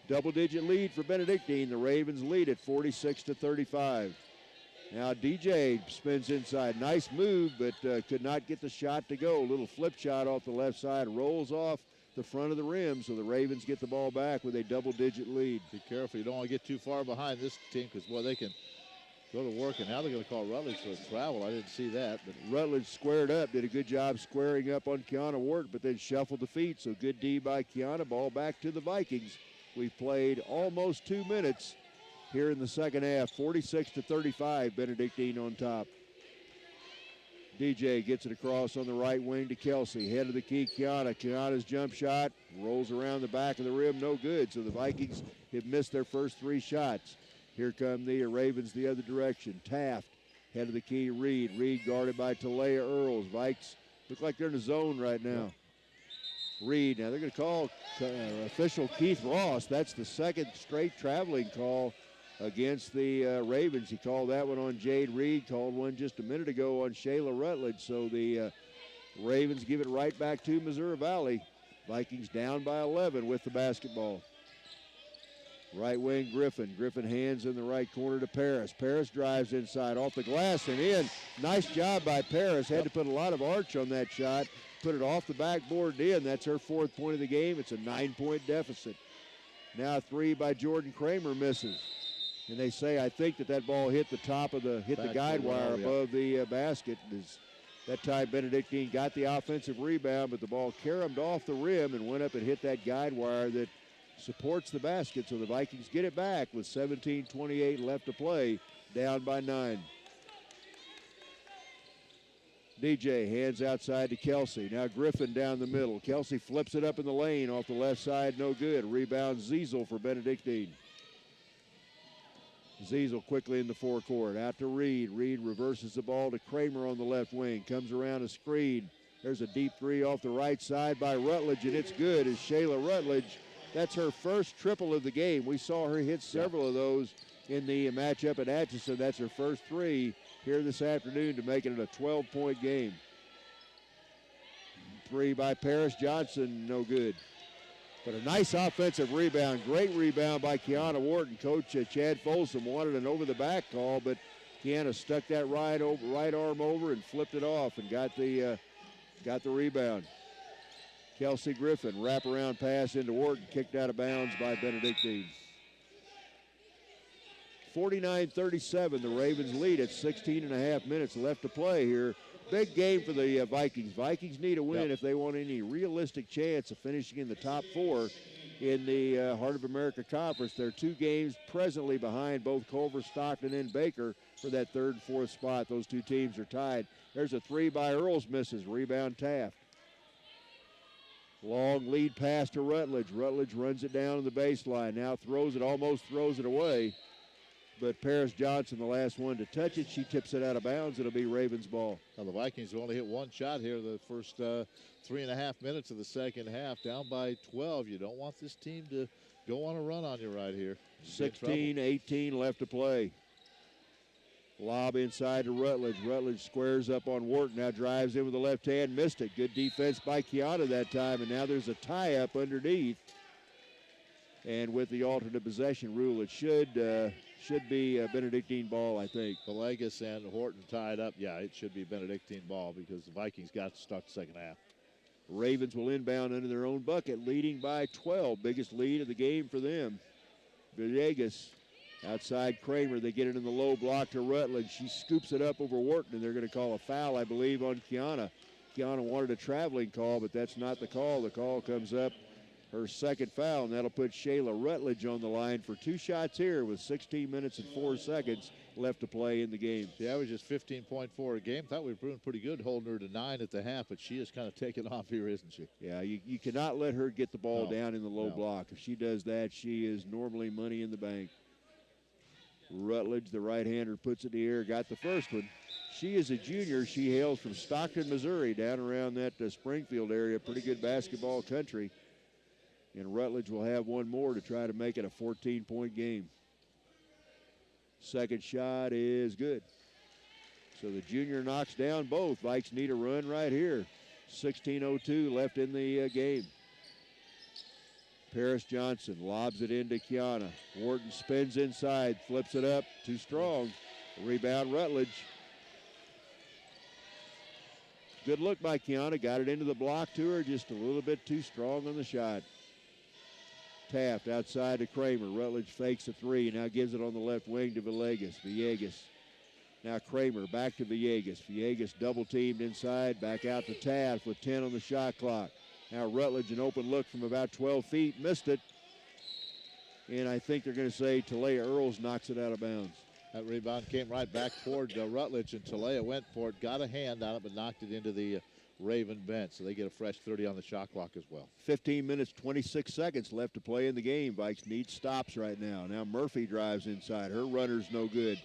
Double-digit lead for Benedictine. The Ravens lead at 46-35. Now DJ spins inside. Nice move, but could not get the shot to go. Little flip shot off the left side, rolls off the front of the rim, so the Ravens get the ball back with a double-digit lead. Be careful. You don't want to get too far behind this team because, boy, they can go to work, and now they're going to call Rutledge for a travel. I didn't see that. But Rutledge squared up, did a good job squaring up on Kiana Wharton, but then shuffled the feet, so good D by Kiana. Ball back to the Vikings. We've played almost 2 minutes here in the second half. 46-35, Benedictine on top. DJ gets it across on the right wing to Kelsey. Head of the key, Kiana. Kiana's jump shot rolls around the back of the rim, no good. So the Vikings have missed their first 3 shots. Here come the Ravens the other direction. Taft, head of the key, Reed. Reed guarded by Talea Earls. Vikes look like they're in a zone right now. Reed, now they're going to call official Keith Ross. That's the second straight traveling call against the Ravens. He called that one on Jade Reed, called one just a minute ago on Shayla Rutledge. So the Ravens give it right back to Missouri Valley. Vikings down by 11 with the basketball. Right wing Griffin. Griffin hands in the right corner to Paris. Paris drives inside off the glass and in. Nice job by Paris. Had to put a lot of arch on that shot. Put it off the backboard and in. That's her 4th point of the game. It's a 9-point deficit. Now 3 by Jordan Kramer misses. And they say, I think that ball hit the top of the guide wire above the basket. That time Benedictine got the offensive rebound, but the ball caromed off the rim and went up and hit that guide wire that supports the basket. So the Vikings get it back with 17:28 left to play, down by 9. DJ hands outside to Kelsey. Now Griffin down the middle. Kelsey flips it up in the lane off the left side, no good. Rebound Ziesel for Benedictine. Ziesel quickly in the forecourt. Out to Reed. Reed reverses the ball to Kramer on the left wing. Comes around a screen. There's a deep 3 off the right side by Rutledge, and it's good as Shayla Rutledge. That's her first triple of the game. We saw her hit several of those in the matchup at Atchison. That's her first 3 here this afternoon to make it a 12-point game. 3 by Paris Johnson, no good. But a nice offensive rebound. Great rebound by Kiana Wharton. Coach Chad Folsom wanted an over-the-back call, but Kiana stuck that right arm over and flipped it off and got the rebound. Kelsey Griffin, wraparound pass into Wharton, kicked out of bounds by Benedictine. 49-37, the Ravens lead at 16.5 minutes left to play here. Big game for the Vikings. Vikings need a win if they want any realistic chance of finishing in the top 4 in the Heart of America Conference. They're 2 games presently behind both Culver, Stockton, and Baker for that 3rd and 4th spot. Those 2 teams are tied. There's a 3 by Earls, misses. Rebound Taft. Long lead pass to Rutledge. Rutledge runs it down on the baseline. Now almost throws it away. But Paris Johnson, the last one to touch it, she tips it out of bounds. It'll be Ravens ball. Now the Vikings only hit 1 shot here the first 3.5 minutes of the second half. Down by 12. You don't want this team to go on a run on you right here. 16-18 left to play. Lob inside to Rutledge. Rutledge squares up on Wharton. Now drives in with the left hand. Missed it. Good defense by Kiana that time. And now there's a tie-up underneath. And with the alternate possession rule, it should be Benedictine ball, I think. Villegas and Horton tied up. Yeah, it should be Benedictine ball because the Vikings got to start the second half. Ravens will inbound under their own bucket, leading by 12. Biggest lead of the game for them. Villegas outside Kramer. They get it in the low block to Rutledge. She scoops it up over Wharton, and they're going to call a foul, I believe, on Kiana. Kiana wanted a traveling call, but that's not the call. The call comes up. Her second foul, and that'll put Shayla Rutledge on the line for 2 shots here with 16 minutes and 4 seconds left to play in the game. The average is 15.4 a game. Thought we were doing pretty good holding her to 9 at the half, but she is kind of taking off here, isn't she? Yeah, you cannot let her get the ball down in the low block. If she does that, she is normally money in the bank. Rutledge, the right-hander, puts it in the air, got the first one. She is a junior. She hails from Stockton, Missouri, down around that Springfield area. Pretty good basketball country. And Rutledge will have one more to try to make it a 14-point game. Second shot is good. So the junior knocks down both. Vikes need a run right here. 16:02 left in the game. Paris Johnson lobs it into Kiana. Wharton spins inside, flips it up, too strong. Rebound, Rutledge. Good look by Kiana. Got it into the block to her. Just a little bit too strong on the shot. Taft outside to Kramer. Rutledge fakes a three. Now gives it on the left wing to Villegas. Villegas. Now Kramer back to Villegas. Villegas double teamed inside. Back out to Taft with 10 on the shot clock. Now Rutledge, an open look from about 12 feet. Missed it. And I think they're going to say Talea Earls knocks it out of bounds. That rebound came right back toward Rutledge, and Talea went for it, got a hand on it, but knocked it into the Raven bench. So they get a fresh 30 on the shot clock as well. 15 minutes, 26 seconds left to play in the game. Vikes need stops right now. Now Murphy drives inside. Her runner's no good.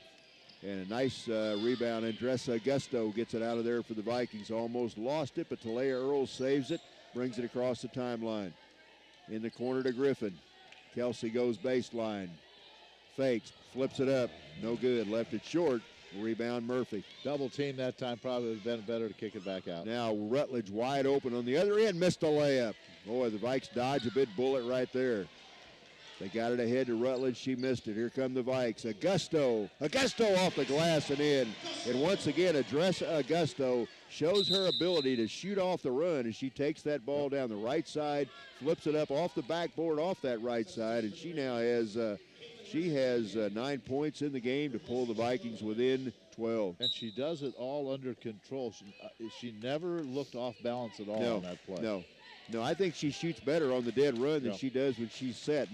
And a nice rebound. Andressa Augusto gets it out of there for the Vikings. Almost lost it, but Talea Earls saves it, brings it across the timeline. In the corner to Griffin. Kelsey goes baseline. Fakes, flips it up. No good. Left it short. Rebound Murphy. Double team that time. Probably would have been better to kick it back out. Now Rutledge wide open on the other end. Missed a layup. Boy, the Vikes dodge a big bullet right there. They got it ahead to Rutledge. She missed it. Here come the Vikes. Augusto off the glass and in. And once again, Andressa Augusto shows her ability to shoot off the run as she takes that ball down the right side, flips it up off the backboard off that right side, and she now has 9 points in the game to pull the Vikings within 12. And she does it all under control. She never looked off balance at all on that play. No, I think she shoots better on the dead run than she does when she's set.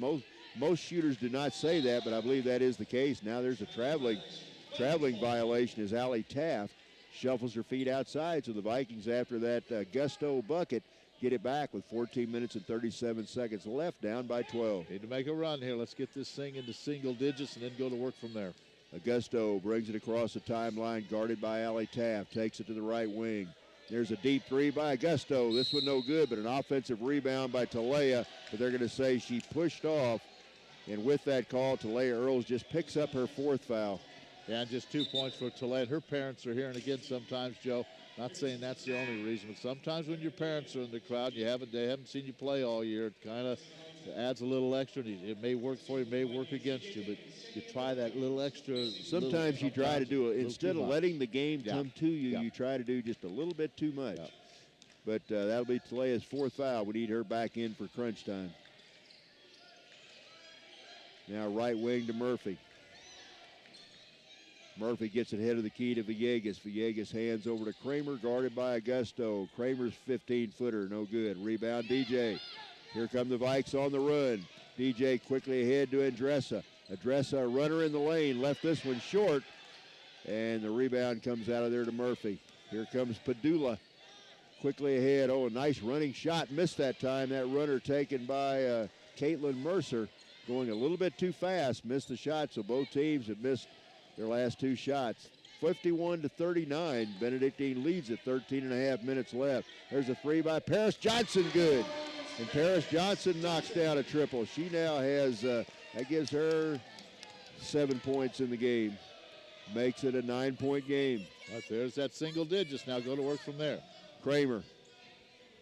Most shooters do not say that, but I believe that is the case. Now there's a traveling violation as Allie Taft shuffles her feet outside. So the Vikings, after that Augusto bucket, get it back with 14 minutes and 37 seconds left, down by 12. Need to make a run here. Let's get this thing into single digits and then go to work from there. Augusto brings it across the timeline, guarded by Allie Taft, takes it to the right wing. There's a deep three by Augusto. This one no good, but an offensive rebound by Talea. But they're going to say she pushed off. And with that call, Talea Earls just picks up her fourth foul. Yeah, and just 2 points for Talea. Her parents are here, and again, sometimes, Joe, not saying that's the only reason, but sometimes when your parents are in the crowd, they haven't seen you play all year, it kind of adds a little extra. It may work for you, it may work against you, but you try that little extra. Sometimes you try to do it. Instead of letting the game come to you, you try to do just a little bit too much. Yeah. But that'll be Talea's fourth foul. We need her back in for crunch time. Now right wing to Murphy. Murphy gets it head of the key to Villegas. Villegas hands over to Kramer, guarded by Augusto. Kramer's 15-footer, no good. Rebound, DJ. Here come the Vikes on the run. DJ quickly ahead to Andressa. Andressa, a runner in the lane, left this one short. And the rebound comes out of there to Murphy. Here comes Padula. Quickly ahead. Oh, a nice running shot. Missed that time. That runner taken by Caitlin Mercer. Going a little bit too fast. Missed the shot, so both teams have missed their last two shots. 51-39. Benedictine leads at 13.5 minutes left. There's a three by Paris Johnson, good. And Paris Johnson knocks down a triple. She now has, that gives her 7 points in the game. Makes it a 9-point game. Right, there's that single digits. Now go to work from there. Kramer.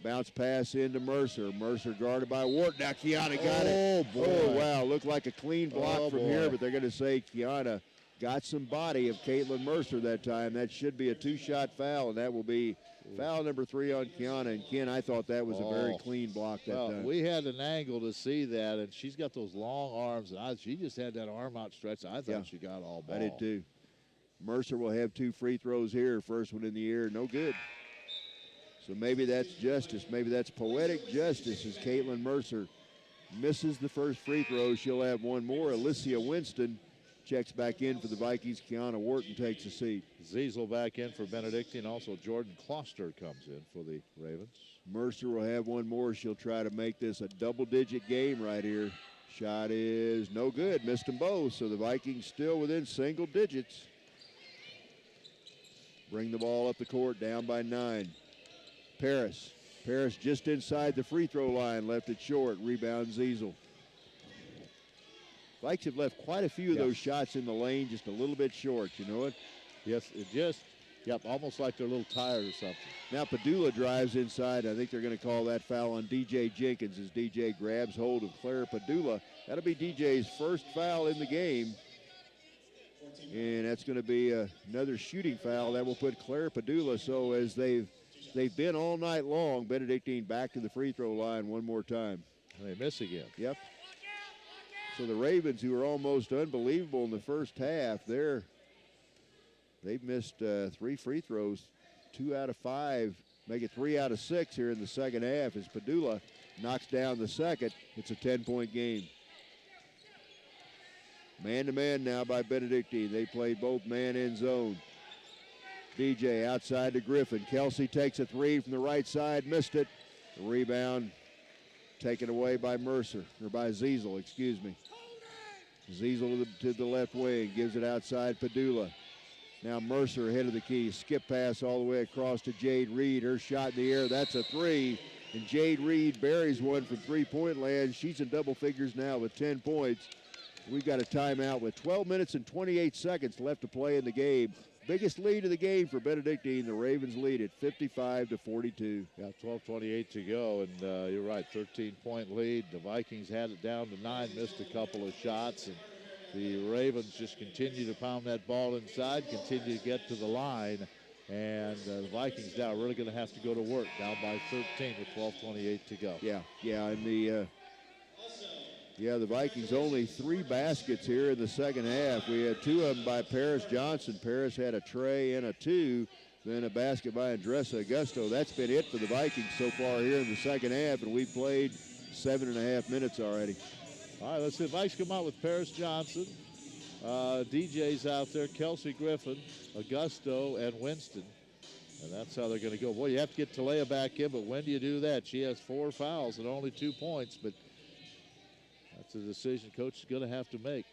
Bounce pass into Mercer. Mercer guarded by Ward. Now Kiana got it. Oh, boy. Oh, wow. Looked like a clean block from here, but they're going to say Kiana got some body of Caitlin Mercer that time. That should be a two-shot foul, and that will be foul number 3 on Kiana. And Ken, I thought that was a very clean block that time. We had an angle to see that, and she's got those long arms, and she just had that arm outstretched. I thought she got all ball. I did too. Mercer will have 2 free throws here. First one in the air, no good. So maybe that's justice. Maybe that's poetic justice as Caitlin Mercer misses the first free throw. She'll have one more. Alicia Winston checks back in for the Vikings. Kiana Wharton takes a seat. Ziesel back in for Benedictine. Also, Jordan Kloster comes in for the Ravens. Mercer will have one more. She'll try to make this a double-digit game right here. Shot is no good. Missed them both, so the Vikings still within single digits. Bring the ball up the court, down by 9. Paris just inside the free throw line, left it short. Rebound Ziesel. Vikes have left quite a few of those shots in the lane, just a little bit short, you know it? Yes, almost like they're a little tired or something. Now Padula drives inside. I think they're going to call that foul on DJ Jenkins as DJ grabs hold of Claire Padula. That'll be DJ's first foul in the game. And that's going to be another shooting foul. That will put Claire Padula. So as they've been all night long, Benedictine back to the free throw line one more time. And they miss again. Yep. So the Ravens, who are almost unbelievable in the first half, they've missed 3 free throws, 2 out of 5, make it 3 out of 6 here in the second half as Padula knocks down the second. It's a 10-point game. Man-to-man now by Benedictine. They played both man and zone. DJ outside to Griffin. Kelsey takes a 3 from the right side, missed it. The rebound taken away by Mercer, or by Ziesel, excuse me. Ziesel to the left wing, gives it outside Padula. Now Mercer ahead of the key. Skip pass all the way across to Jade Reed. Her shot in the air, that's a 3. And Jade Reed buries one from three-point land. She's in double figures now with 10 points. We've got a timeout with 12 minutes and 28 seconds left to play in the game. Biggest lead of the game for Benedictine. The Ravens lead at 55-42. Yeah, 12:28 to go, and you're right, 13-point lead. The Vikings had it down to 9, missed a couple of shots, and the Ravens just continue to pound that ball inside, continue to get to the line, and the Vikings now really going to have to go to work, down by 13 with 12:28 to go. Yeah, and the Vikings only 3 baskets here in the second half. We had 2 of them by Paris Johnson. Paris had a tray and a 2, then a basket by Andressa Augusto. That's been it for the Vikings so far here in the second half, and we've played 7.5 minutes already. All right, let's see. The Vikes come out with Paris Johnson. DJ's out there, Kelsey Griffin, Augusto, and Winston. And that's how they're going to go. Boy, you have to get Talea back in, but when do you do that? She has 4 fouls and only 2 points, but that's a decision coach is going to have to make.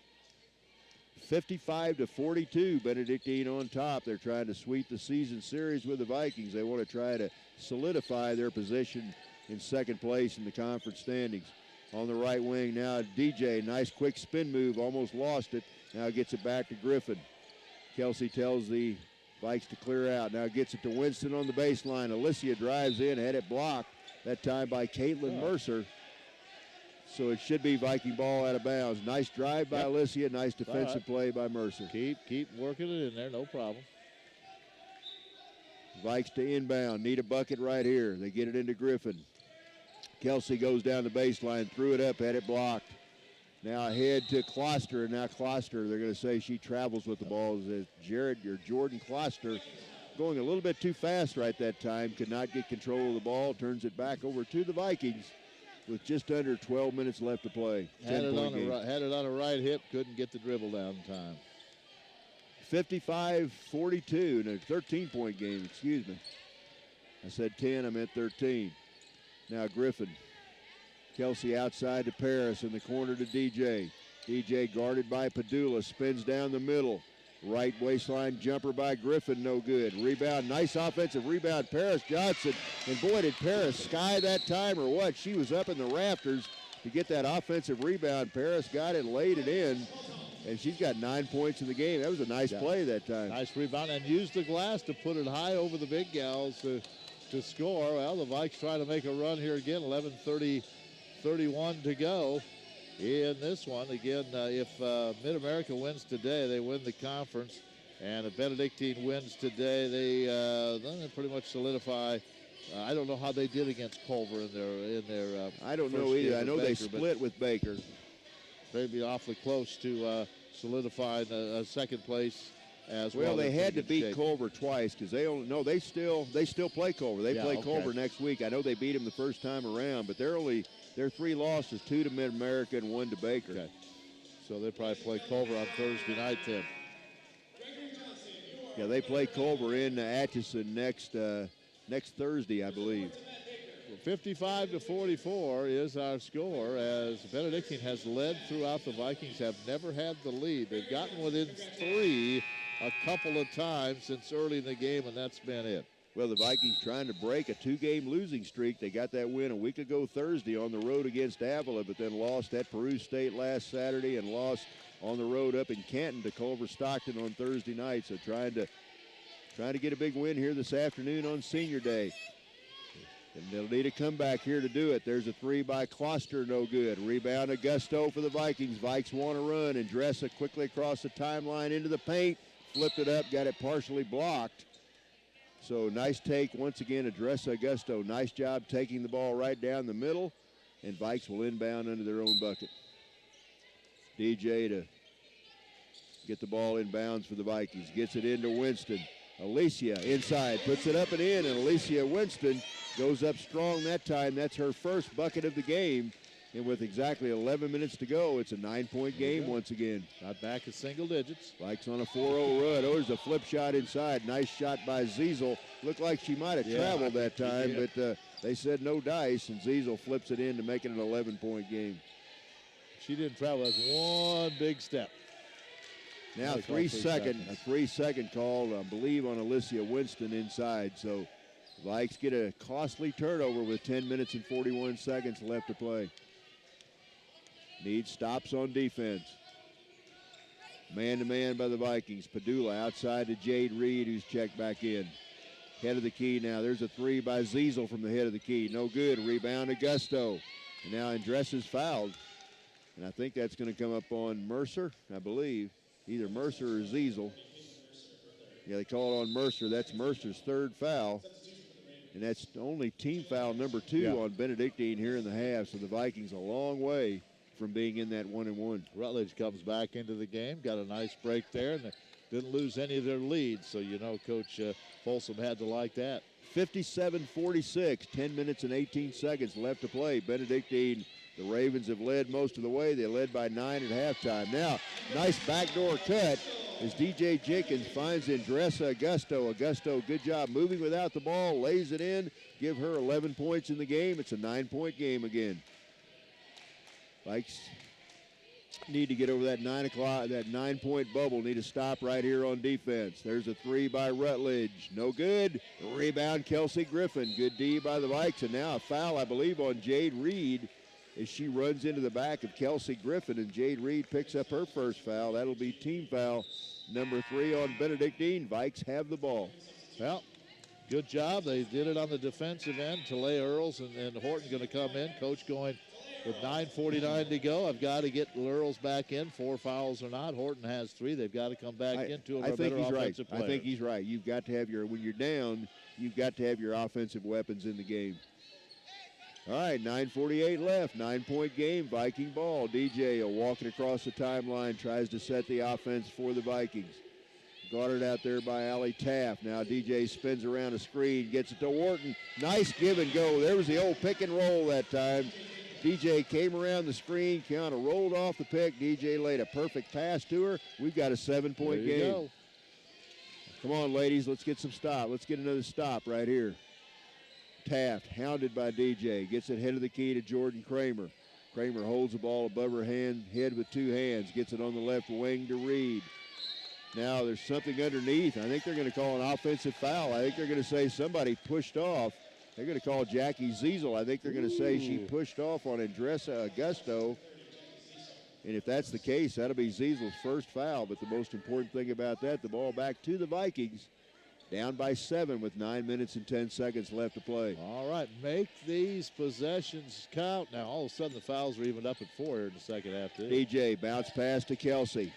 55-42, Benedictine on top. They're trying to sweep the season series with the Vikings. They want to try to solidify their position in second place in the conference standings. On the right wing now, DJ, nice quick spin move, almost lost it. Now gets it back to Griffin. Kelsey tells the Vikes to clear out. Now gets it to Winston on the baseline. Alicia drives in, had it blocked, that time by Caitlin Mercer. So it should be Viking ball out of bounds. Nice drive by Alicia, nice defensive play by Mercer. Keep working it in there, no problem. Vikes to inbound, need a bucket right here. They get it into Griffin. Kelsey goes down the baseline, threw it up, had it blocked. Now ahead to Kloster, and now Kloster, they're going to say she travels with the ball. As Jordan Kloster going a little bit too fast right that time, could not get control of the ball, turns it back over to the Vikings with just under 12 minutes left to play. Had it on a right hip, couldn't get the dribble down in time. 55-42 in a 13-point game, excuse me. I said 10, I meant 13. Now Griffin. Kelsey outside to Paris, in the corner to DJ. DJ guarded by Padula, spins down the middle. Right waistline jumper by Griffin, no good. Rebound, nice offensive rebound, Paris Johnson. And boy, did Paris sky that time or what? She was up in the rafters to get that offensive rebound. Paris got it, laid it in, and she's got 9 points in the game. That was a nice play that time. Nice rebound, and used the glass to put it high over the big gals to score. Well, the Vikes try to make a run here again. 11:31 to go in this one. Again, if Mid-America wins today, they win the conference. And if Benedictine wins today, they pretty much solidify. I don't know how they did against Culver in their I don't know either. I know they split with Baker. They'd be awfully close to solidifying a second place as well. Well, they had to beat Culver twice because they still play Culver. They play Culver next week. I know they beat them the first time around, but their 3 losses, 2 to Mid-America and 1 to Baker. Okay. So they probably play Culver on Thursday night then. Yeah, they play Culver in Atchison next Thursday, I believe. 55-44 is our score, as Benedictine has led throughout. The Vikings have never had the lead. They've gotten within 3 a couple of times since early in the game, and that's been it. Well, the Vikings trying to break a 2-game losing streak. They got that win a week ago Thursday on the road against Avila, but then lost at Peru State last Saturday and lost on the road up in Canton to Culver Stockton on Thursday night. So trying to get a big win here this afternoon on Senior Day. And they'll need a comeback here to do it. There's a three by Kloster, no good. Rebound Augusto for the Vikings. Vikes want to run, and Dressa quickly across the timeline into the paint. Flipped it up, got it partially blocked. So nice take once again, Dressa Augusto. Nice job taking the ball right down the middle, and Vikes will inbound under their own bucket. DJ to get the ball in bounds for the Vikings. Gets it into Winston. Alicia inside, puts it up and in, and Alicia Winston goes up strong that time. That's her first bucket of the game. And with exactly 11 minutes to go, it's a 9-point game once again. Not back at single digits. Vikes on a 4-0 run. Oh, there's a flip shot inside. Nice shot by Ziesel. Looked like she might have traveled that time, but they said no dice, and Ziesel flips it in to make it an 11-point game. She didn't travel. That's one big step. Now a 3-second call, I believe, on Alicia Winston inside. So Vikes get a costly turnover with 10 minutes and 41 seconds left to play. Need stops on defense. Man-to-man by the Vikings. Padula outside to Jade Reed, who's checked back in. Head of the key now. There's a three by Ziesel from the head of the key. No good. Rebound Augusto. And now Andressa's fouled. And I think that's going to come up on Mercer, I believe. Either Mercer or Ziesel. Yeah, they call it on Mercer. That's Mercer's third foul. And that's only team foul number 2 on Benedictine here in the half. So the Vikings a long way from being in that 1-1. Rutledge comes back into the game, got a nice break there, and they didn't lose any of their leads. So, you know, Coach Folsom had to like that. 57-46, 10 minutes and 18 seconds left to play. Benedictine, the Ravens have led most of the way. They led by 9 at halftime. Now, nice backdoor cut as DJ Jenkins finds Andressa Augusto. Augusto, good job moving without the ball, lays it in, give her 11 points in the game. It's a 9-point game again. Vikes need to get over that 9-point bubble. Need to stop right here on defense. There's a three by Rutledge. No good. Rebound Kelsey Griffin. Good D by the Vikes. And now a foul, I believe, on Jade Reed as she runs into the back of Kelsey Griffin, and Jade Reed picks up her first foul. That'll be team foul number 3 on Benedictine. Vikes have the ball. Well, good job. They did it on the defensive end. Talea Earls and Horton going to come in. Coach going with 9:49 to go. I've got to get Earls back in, 4 fouls or not. Horton has 3. They've got to come back into a better offensive player. I think he's right. You've got to have when you're down, you've got to have your offensive weapons in the game. All right, 9:48 left, 9-point game, Viking ball. DJ walking across the timeline, tries to set the offense for the Vikings. Guarded out there by Allie Taft. Now DJ spins around a screen, gets it to Wharton. Nice give and go. There was the old pick and roll that time. DJ came around the screen, kind of rolled off the pick. DJ laid a perfect pass to her. We've got a 7-point game. Go. Come on, ladies, let's get some stop. Let's get another stop right here. Taft, hounded by DJ, gets it head of the key to Jordan Kramer. Kramer holds the ball above her head with 2 hands, gets it on the left wing to Reed. Now there's something underneath. I think they're going to call an offensive foul. I think they're going to say somebody pushed off. They're going to call Jackie Ziesel. I think they're going to say she pushed off on Andressa Augusto. And if that's the case, that'll be Ziesel's first foul. But the most important thing about that, the ball back to the Vikings. Down by 7 with 9 minutes and 10 seconds left to play. All right, make these possessions count. Now, all of a sudden, the fouls are evened up at 4 here in the second half, too. DJ, bounce pass to Kelsey.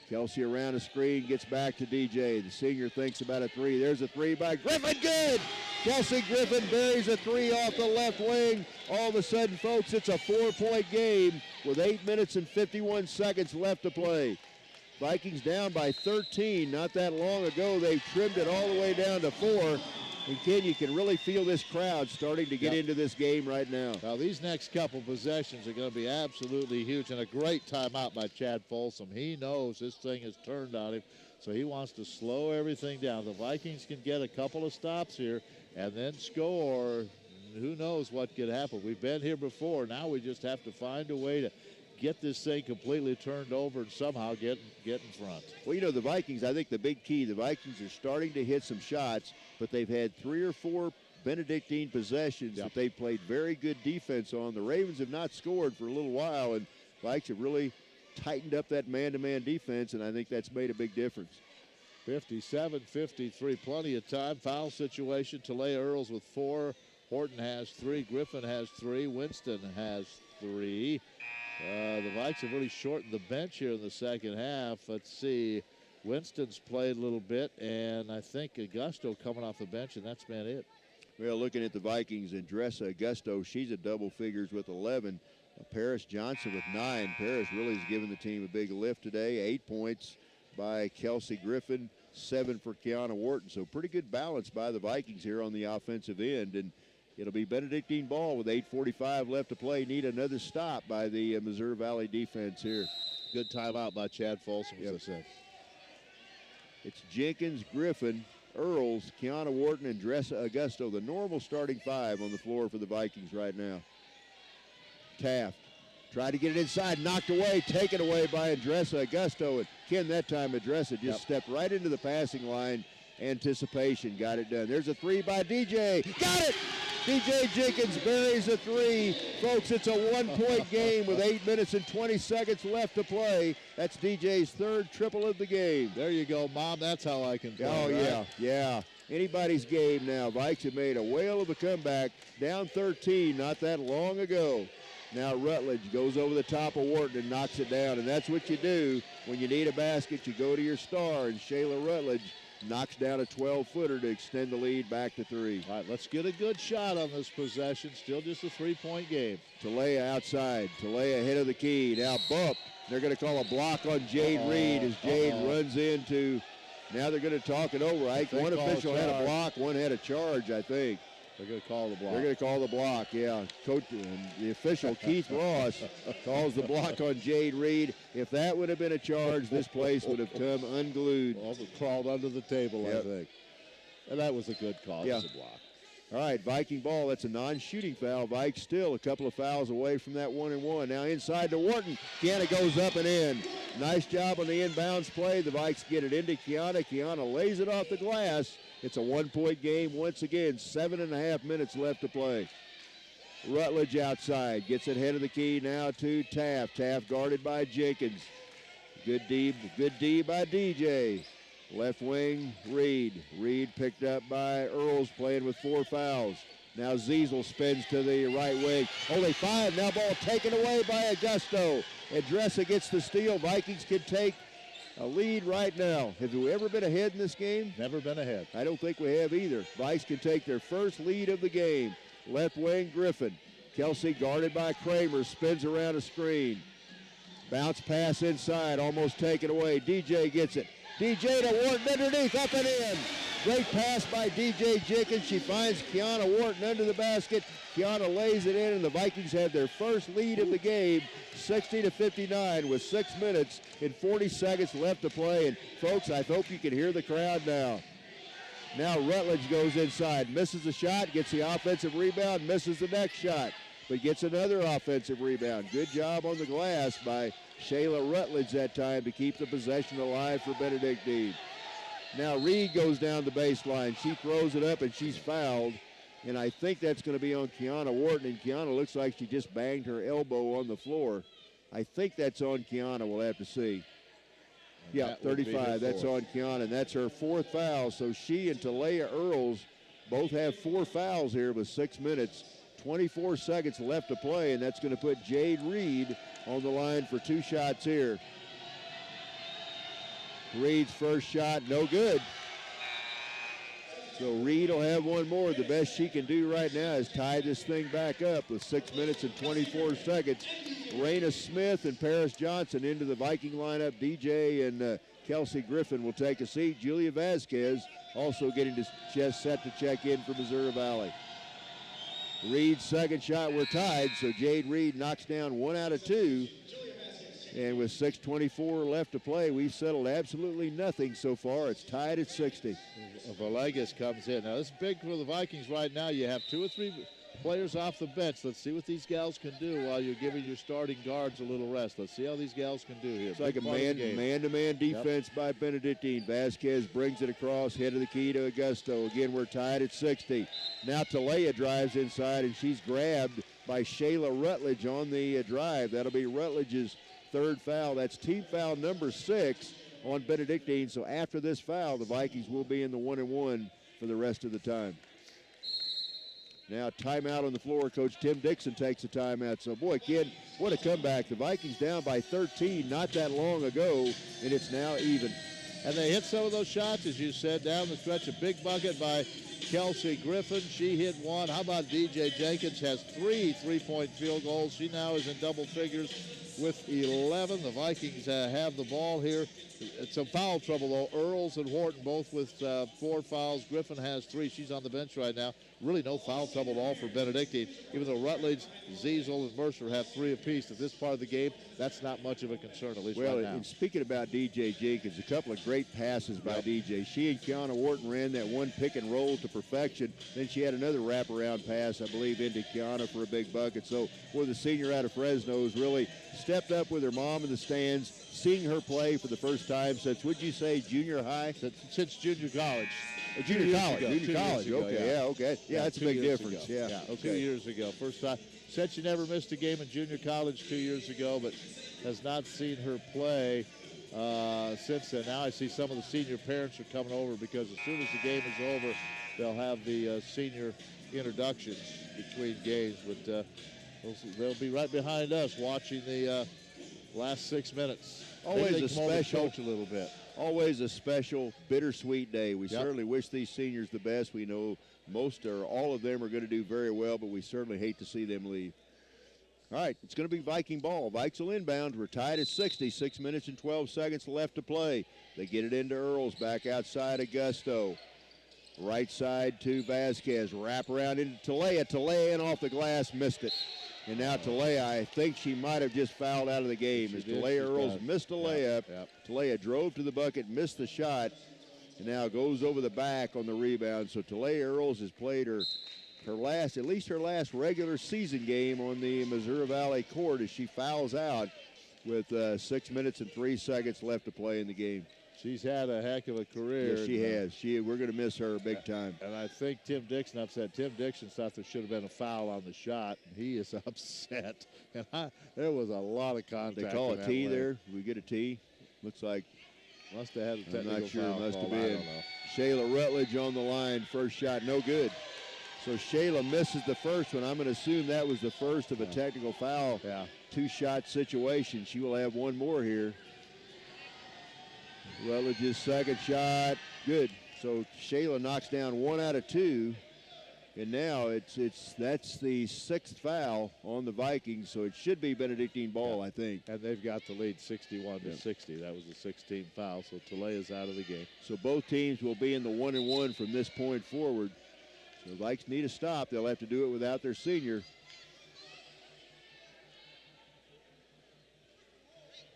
Kelsey around the screen, gets back to DJ. The senior thinks about a 3. There's a 3 by Griffin, good! Kelsey Griffin buries a 3 off the left wing. All of a sudden, folks, it's a 4-point game with 8 minutes and 51 seconds left to play. Vikings down by 13. Not that long ago, they trimmed it all the way down to 4. And Ken, you can really feel this crowd starting to get into this game right now. Now, these next couple possessions are going to be absolutely huge, and a great timeout by Chad Folsom. He knows this thing has turned on him, so he wants to slow everything down. The Vikings can get a couple of stops here and then score. Who knows what could happen. We've been here before. Now we just have to find a way to get this thing completely turned over and somehow get in front. Well, you know, the Vikings, I think the big key, the Vikings are starting to hit some shots, but they've had 3 or 4 Benedictine possessions that they've played very good defense on. The Ravens have not scored for a little while, and Vikes have really tightened up that man-to-man defense, and I think that's made a big difference. 57-53, plenty of time. Foul situation, Talea Earls with 4 Horton has 3. Griffin has 3. Winston has 3. The Vikes have really shortened the bench here in the second half. Let's see. Winston's played a little bit, and I think Augusto coming off the bench, and that's been it. Well, looking at the Vikings, Andressa Augusto, she's at double figures with 11. Paris Johnson with 9. Paris really has given the team a big lift today. 8 points by Kelsey Griffin, 7 for Kiana Wharton. So pretty good balance by the Vikings here on the offensive end. And it'll be Benedictine ball with 8:45 left to play. Need another stop by the Missouri Valley defense here. Good timeout by Chad Folsom, as I said. It's Jenkins, Griffin, Earls, Kiana Wharton, and Andressa Augusto, the normal starting 5 on the floor for the Vikings right now. Taft tried to get it inside, knocked away, taken away by Andressa Augusto. And Ken, that time Andressa just stepped right into the passing line. Anticipation, got it done. There's a 3 by DJ. Got it! DJ Jenkins buries a 3. Folks, it's a 1-point game with 8 minutes and 20 seconds left to play. That's DJ's 3rd triple of the game. There you go, Mom. That's how I can play. Oh, right? yeah. Anybody's game now. Vikes have made a whale of a comeback. Down 13 not that long ago. Now Rutledge goes over the top of Wharton and knocks it down. And that's what you do when you need a basket. You go to your star, and Shayla Rutledge knocks down a 12-footer to extend the lead back to 3. All right, let's get a good shot on this possession. Still just a 3-point game. Talea outside. Talea ahead of the key. Now bumped. They're going to call a block on Jade Reed as Jade runs into. Now they're going to talk it over. One official had a block, one had a charge, I think. They're going to call the block. They're going to call the block, yeah. Coach, the official, Keith Ross, calls the block on Jade Reed. If that would have been a charge, this place would have come unglued. Crawled under the table, I think. And that was a good call. Yeah. It was a block. All right, Viking ball. That's a non-shooting foul. Vikes still a couple of fouls away from that 1-and-1. Now inside to Wharton. Kiana goes up and in. Nice job on the inbounds play. The Vikes get it into Kiana. Kiana lays it off the glass. It's a 1-point game once again. 7.5 minutes left to play. Rutledge outside. Gets it head of the key now to Taft. Taft guarded by Jenkins. Good D by DJ. Left wing, Reed. Reed picked up by Earls, playing with 4 fouls. Now Ziesel spins to the right wing. Only 5. Now ball taken away by Augusto. Andressa gets the steal. Vikings can take a lead right now. Have we ever been ahead in this game? Never been ahead. I don't think we have either. Vikes can take their first lead of the game. Left wing, Griffin. Kelsey guarded by Kramer, spins around a screen. Bounce pass inside, almost taken away. DJ gets it. DJ to Wharton underneath, up and in. Great pass by DJ Jenkins. She finds Kiana Wharton under the basket. Kiana lays it in, and the Vikings have their first lead of the game, 60-59, with 6 minutes and 40 seconds left to play. And folks, I hope you can hear the crowd now. Now Rutledge goes inside, misses a shot, gets the offensive rebound, misses the next shot, but gets another offensive rebound. Good job on the glass by Shayla Rutledge that time to keep the possession alive for Benedictine. Now Reed goes down the baseline. She throws it up and she's fouled. And I think that's going to be on Kiana Wharton. And Kiana looks like she just banged her elbow on the floor. I think that's on Kiana. We'll have to see. Yeah, 35. That's on Kiana. And that's her 4th foul. So she and Talea Earls both have 4 fouls here with 6 minutes. 24 seconds left to play, and that's going to put Jade Reed on the line for 2 shots here. Reed's first shot, no good. So Reed will have one more. The best she can do right now is tie this thing back up with 6 minutes and 24 seconds. Raina Smith and Paris Johnson into the Viking lineup. DJ and Kelsey Griffin will take a seat. Julia Vasquez also getting set to check in for Missouri Valley. Reed's second shot, we're tied, so Jade Reed knocks down 1 out of 2. And with 6:24 left to play, we've settled absolutely nothing so far. It's tied at 60. Villegas comes in. Now, this is big for the Vikings right now. You have 2 or 3 players off the bench. Let's see what these gals can do while you're giving your starting guards a little rest. Let's see how these gals can do here. It's like a man-to-man defense by Benedictine. Vasquez brings it across, head of the key to Augusto. Again, we're tied at 60. Now Talea drives inside, and she's grabbed by Shayla Rutledge on the drive. That'll be Rutledge's 3rd foul. That's team foul number 6 on Benedictine. So after this foul, the Vikings will be in the 1-and-1 for the rest of the time. Now timeout on the floor. Coach Tim Dixon takes a timeout. So, boy, kid, what a comeback. The Vikings down by 13 not that long ago, and it's now even. And they hit some of those shots, as you said, down the stretch. A big bucket by Kelsey Griffin. She hit one. How about DJ Jenkins? Has 3 3-point field goals. She now is in double figures with 11. The Vikings have the ball here. Some foul trouble, though. Earls and Wharton both with 4 fouls. Griffin has 3. She's on the bench right now. Really no foul trouble at all for Benedictine. Even though Rutledge, Ziesel, and Mercer have 3 apiece at this part of the game, that's not much of a concern, at least right now. And speaking about DJ Jenkins, a couple of great passes by DJ. She and Kiana Wharton ran that one pick and roll to perfection. Then she had another wraparound pass, I believe, into Kiana for a big bucket. So, where the senior out of Fresno has really stepped up with her mom in the stands, seeing her play for the first time since, would you say, junior high? Since junior college. Junior college. Okay, yeah. Okay. Yeah, that's a big difference. Yeah, okay. 2 years ago. First time. Said she never missed a game in junior college 2 years ago, but has not seen her play since then. Now I see some of the senior parents are coming over because as soon as the game is over, they'll have the senior introductions between games. But they'll be right behind us watching the last 6 minutes. Always a special coach a little bit. Always a special, bittersweet day. We certainly wish these seniors the best. We know most or all of them are going to do very well, but we certainly hate to see them leave. All right, it's going to be Viking ball. Vikes will inbound. We're tied at 60. 6 minutes and 12 seconds left to play. They get it into Earls, back outside Augusto. Right side to Vasquez. Wrap around into Talea. Talea in off the glass, missed it. And now Talea, I think she might have just fouled out of the game. As Talea Earls missed a layup. Talea drove to the bucket, missed the shot, and now goes over the back on the rebound. So Talea Earls has played her last, at least her last regular season game on the Missouri Valley court as she fouls out with 6 minutes and 3 seconds left to play in the game. She's had a heck of a career. Yes, she has. We're going to miss her big time. And I think Tim Dixon upset. Tim Dixon thought there should have been a foul on the shot. He is upset. And there was a lot of contact. They call a T there. We get a T. Looks like. Must have had a technical foul. I'm not sure. Must have been. Shayla Rutledge on the line. First shot, no good. So Shayla misses the first one. I'm going to assume that was the first of a technical foul. Yeah. 2-shot situation. She will have one more here. Rutledge's second shot, good. So Shayla knocks down 1 out of 2, and now that's the 6th foul on the Vikings. So it should be Benedictine ball, I think. And they've got the lead 61-60. That was the 16th foul. So Talea's out of the game. So both teams will be in the 1-1 from this point forward. So the Vikes need a stop. They'll have to do it without their senior.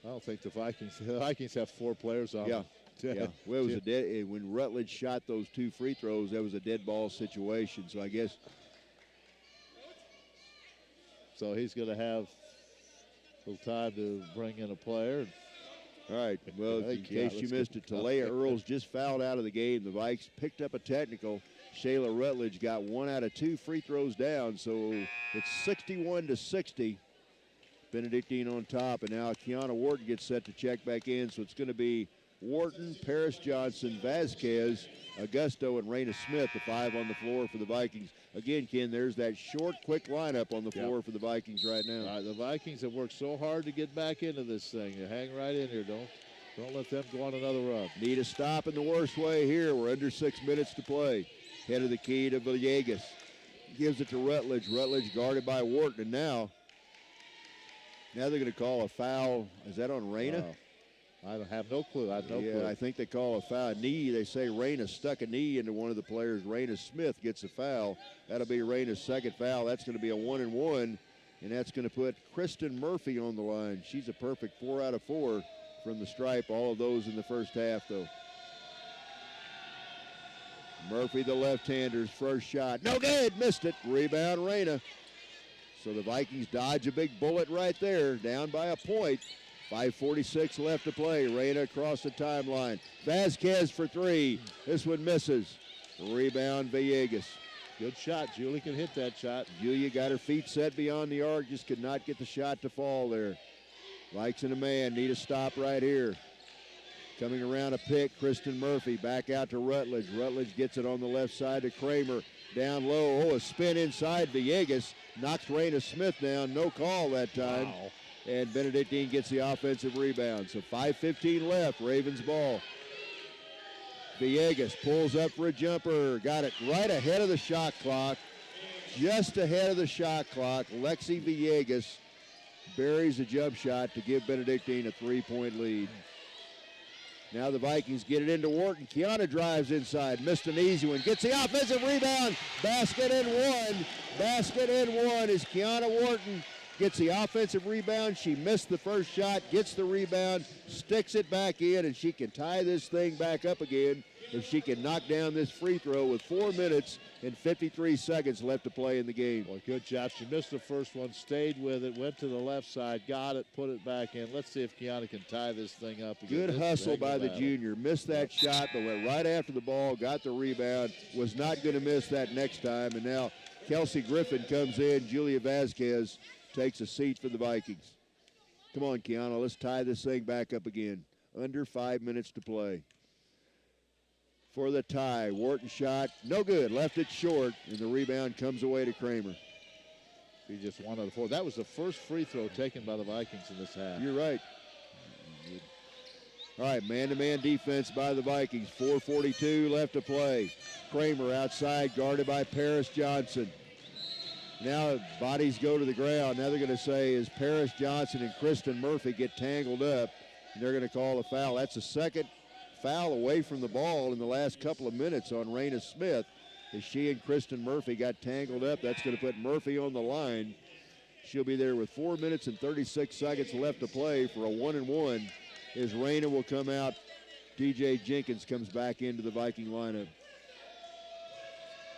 I don't think the Vikings have 4 players on them. Yeah. Well, it was when Rutledge shot those 2 free throws, that was a dead ball situation. So I guess. So he's going to have a little time to bring in a player. All right. Well, in case you missed it, Talea Earls just fouled out of the game. The Vikes picked up a technical. Shayla Rutledge got 1 out of 2 free throws down. So it's 61-60. Benedictine on top, and now Kiana Wharton gets set to check back in. So it's going to be Wharton, Paris Johnson, Vasquez, Augusto, and Raina Smith, the 5 on the floor for the Vikings. Again, Ken, there's that short, quick lineup on the floor for the Vikings right now. The Vikings have worked so hard to get back into this thing. You hang right in here. Don't let them go on another run. Need a stop in the worst way here. We're under 6 minutes to play. Head of the key to Villegas. Gives it to Rutledge. Rutledge guarded by Wharton, and now they're going to call a foul. Is that on Raina? I have no clue. I have no clue. Yeah, I think they call a foul. Knee, they say Raina stuck a knee into one of the players. Raina Smith gets a foul. That'll be Raina's second foul. That's going to be a 1-1, and that's going to put Kristen Murphy on the line. She's a perfect 4 out of 4 from the stripe. All of those in the first half, though. Murphy, the left-hander's first shot. No good. Missed it. Rebound, Raina. So the Vikings dodge a big bullet right there, down by a point. 5:46 left to play. Raina across the timeline. Vasquez for 3. This one misses. Rebound, Villegas. Good shot. Julie can hit that shot. Julia got her feet set beyond the arc, just could not get the shot to fall there. Vikes and a man need a stop right here. Coming around a pick, Kristen Murphy back out to Rutledge. Rutledge gets it on the left side to Kramer. Down low. Oh, a spin inside Villegas. Knocks Raina Smith down. No call that time. Wow. And Benedictine gets the offensive rebound. So 5:15 left. Ravens ball. Villegas pulls up for a jumper. Got it right ahead of the shot clock. Just ahead of the shot clock. Lexi Villegas buries a jump shot to give Benedictine a 3-point lead. Now the Vikings get it into Wharton. Kiana drives inside. Missed an easy one. Gets the offensive rebound. Basket and one. Basket and one is Kiana Wharton. Gets the offensive rebound. She missed the first shot. Gets the rebound. Sticks it back in. And she can tie this thing back up again if she can knock down this free throw with 4 minutes and 53 seconds left to play in the game. Well, good job. She missed the first one, stayed with it, went to the left side, got it, put it back in. Let's see if Kiana can tie this thing up again. Good hustle by the junior. Missed that shot, but went right after the ball, got the rebound, was not going to miss that next time. And now Kelsey Griffin comes in. Julia Vasquez takes a seat for the Vikings. Come on, Kiana, let's tie this thing back up again. Under 5 minutes to play. For the tie, Wharton shot, no good, left it short, and the rebound comes away to Kramer. He just 1 out of 4. That was the first free throw taken by the Vikings in this half. You're right. All right, man-to-man defense by the Vikings. 4:42 left to play. Kramer outside, guarded by Paris Johnson. Now bodies go to the ground. Now they're going to say is Paris Johnson and Kristen Murphy get tangled up, and they're going to call a foul. That's the second foul away from the ball in the last couple of minutes on Raina Smith as she and Kristen Murphy got tangled up. That's going to put Murphy on the line. She'll be there with 4 minutes and 36 seconds left to play for a 1-and-1 as Raina will come out. DJ Jenkins comes back into the Viking lineup.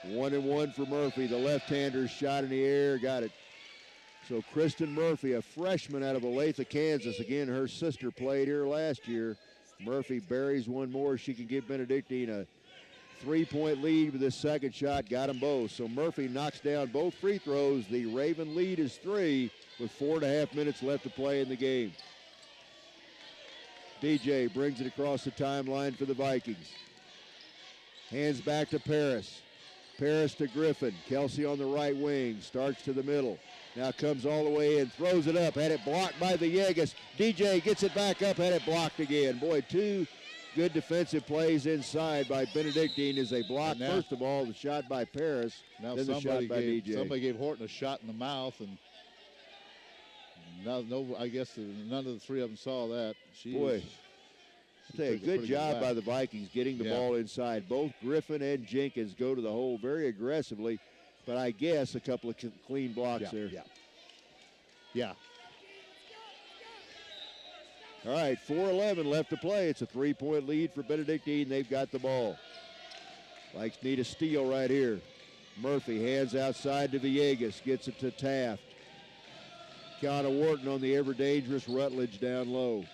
1-and-1 for Murphy. The left-hander shot in the air, got it. So Kristen Murphy, a freshman out of Olathe, Kansas. Again, her sister played here last year. Murphy buries one more. She can give Benedictine a 3-point lead with this second shot. Got them both. So Murphy knocks down both free throws. The Raven lead is 3 with 4.5 minutes left to play in the game. DJ brings it across the timeline for the Vikings. Hands back to Paris. Paris to Griffin. Kelsey on the right wing. Starts to the middle. Now comes all the way in, throws it up, had it blocked by Villegas. DJ gets it back up, had it blocked again. Boy, 2 good defensive plays inside by Benedictine as they block, first of all, the shot by Paris, now then the shot by DJ. Somebody gave Horton a shot in the mouth, and I guess none of the three of them saw that. Boy, I tell you, good job by the Vikings getting the ball inside. Both Griffin and Jenkins go to the hole very aggressively. But I guess a couple of clean blocks there. Yeah. All right, 4:11 left to play. It's a 3-point lead for Benedictine. They've got the ball. Vikes need a steal right here. Murphy hands outside to Villegas. Gets it to Taft. Kiana Wharton on the ever-dangerous Rutledge down low.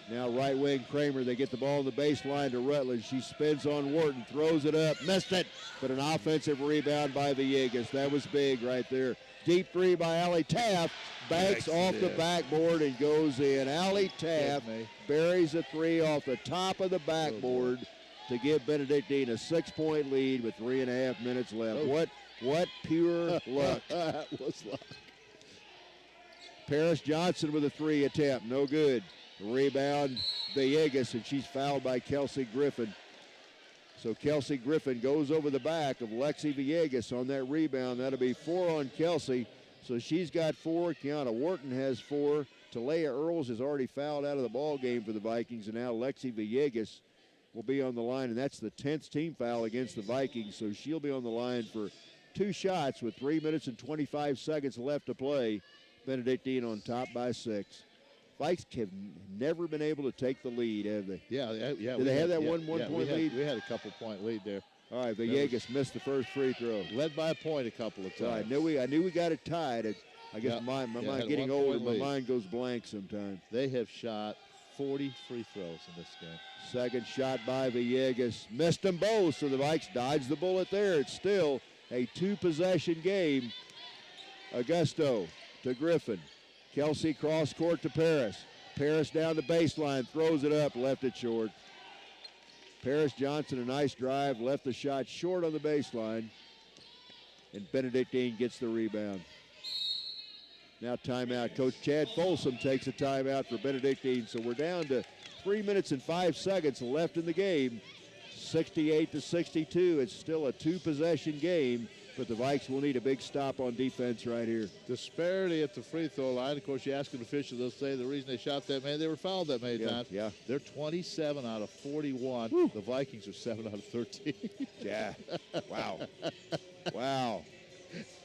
Now right wing Kramer, they get the ball on the baseline to Rutledge. She spins on Wharton, throws it up, missed it, but an offensive rebound by Villegas. That was big right there. Deep three by Allie Taft, banks off the backboard and goes in. Allie Taft buries a three off the top of the backboard to give Benedictine a 6-point lead with 3.5 minutes left. What pure luck. That was luck. Paris Johnson with a 3 attempt, no good. Rebound, Villegas, and she's fouled by Kelsey Griffin. So Kelsey Griffin goes over the back of Lexi Villegas on that rebound. That'll be 4 on Kelsey. So she's got 4. Kiana Wharton has 4. Talea Earls is already fouled out of the ball game for the Vikings, and now Lexi Villegas will be on the line, and that's the 10th team foul against the Vikings. So she'll be on the line for 2 shots with 3 minutes and 25 seconds left to play. Benedictine on top by 6. Vikes have never been able to take the lead, have they? Yeah. Did they have that one-point lead? We had a couple-point lead there. All right, Villegas missed the first free throw. Led by a point a couple of times. I knew we got it tied. I guess my mind getting older, my mind goes blank sometimes. They have shot 40 free throws in this game. Second shot by Villegas. Missed them both, so the Vikes dodged the bullet there. It's still a 2-possession game. Augusto to Griffin. Kelsey cross court to Paris. Paris down the baseline, throws it up, left it short. Paris Johnson, a nice drive, left the shot short on the baseline. and Benedictine gets the rebound. Now timeout. Coach Chad Folsom takes a timeout for Benedictine. So we're down to 3 minutes and 5 seconds left in the game. 68-62. It's still a two-possession game, but the Vikes will need a big stop on defense right here. Disparity at the free throw line. Of course, you ask an official, they'll say the reason they shot that many, they were fouled that many times. Yeah. They're 27 out of 41. The Vikings are 7 out of 13. Yeah. Wow. Wow.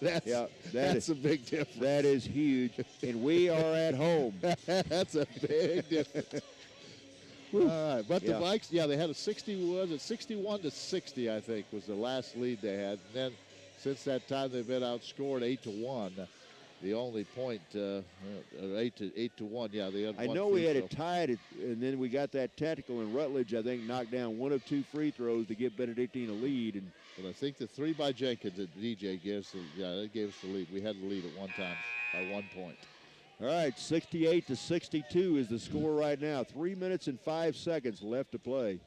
That's a big difference. That is huge, and we are at home. That's a big difference. All right, but the Vikes, they had a 61-60, I think, was the last lead they had. And then since that time, they've been outscored 8-1. The only point, 8-1. Yeah, they had. I know we had it tied, and then we got that tactical, and Rutledge, I think, knocked down one of two free throws to give Benedictine a lead. And but I think the three by Jenkins that DJ gives, that gave us the lead. We had the lead at one time by 1 point. All right, 68-62 is the score right now. 3 minutes and 5 seconds left to play.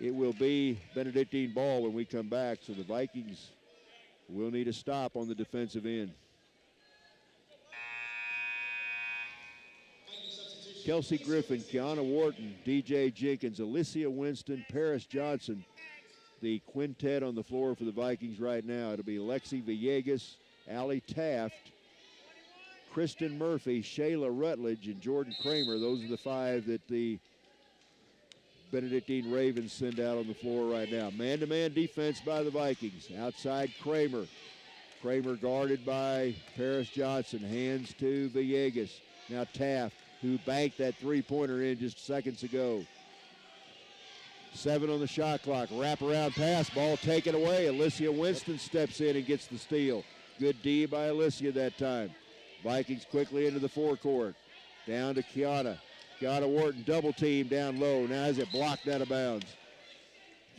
It will be Benedictine ball when we come back, so the Vikings will need a stop on the defensive end. Kelsey Griffin, Kiana Wharton, DJ Jenkins, Alicia Winston, Paris Johnson, the quintet on the floor for the Vikings right now. It'll be Lexi Villegas, Allie Taft, Kristen Murphy, Shayla Rutledge, and Jordan Kramer. Those are the five that the Benedictine Ravens send out on the floor right now. Man-to-man defense by the Vikings. Outside Kramer. Kramer guarded by Paris Johnson. Hands to Villegas. Now Taft, who banked that three-pointer in just seconds ago. 7 on the shot clock. Wrap-around pass. Ball taken away. Alicia Winston steps in and gets the steal. Good D by Alicia that time. Vikings quickly into the forecourt. Down to Kiana. Kiana Wharton double team down low. Now has it blocked out of bounds.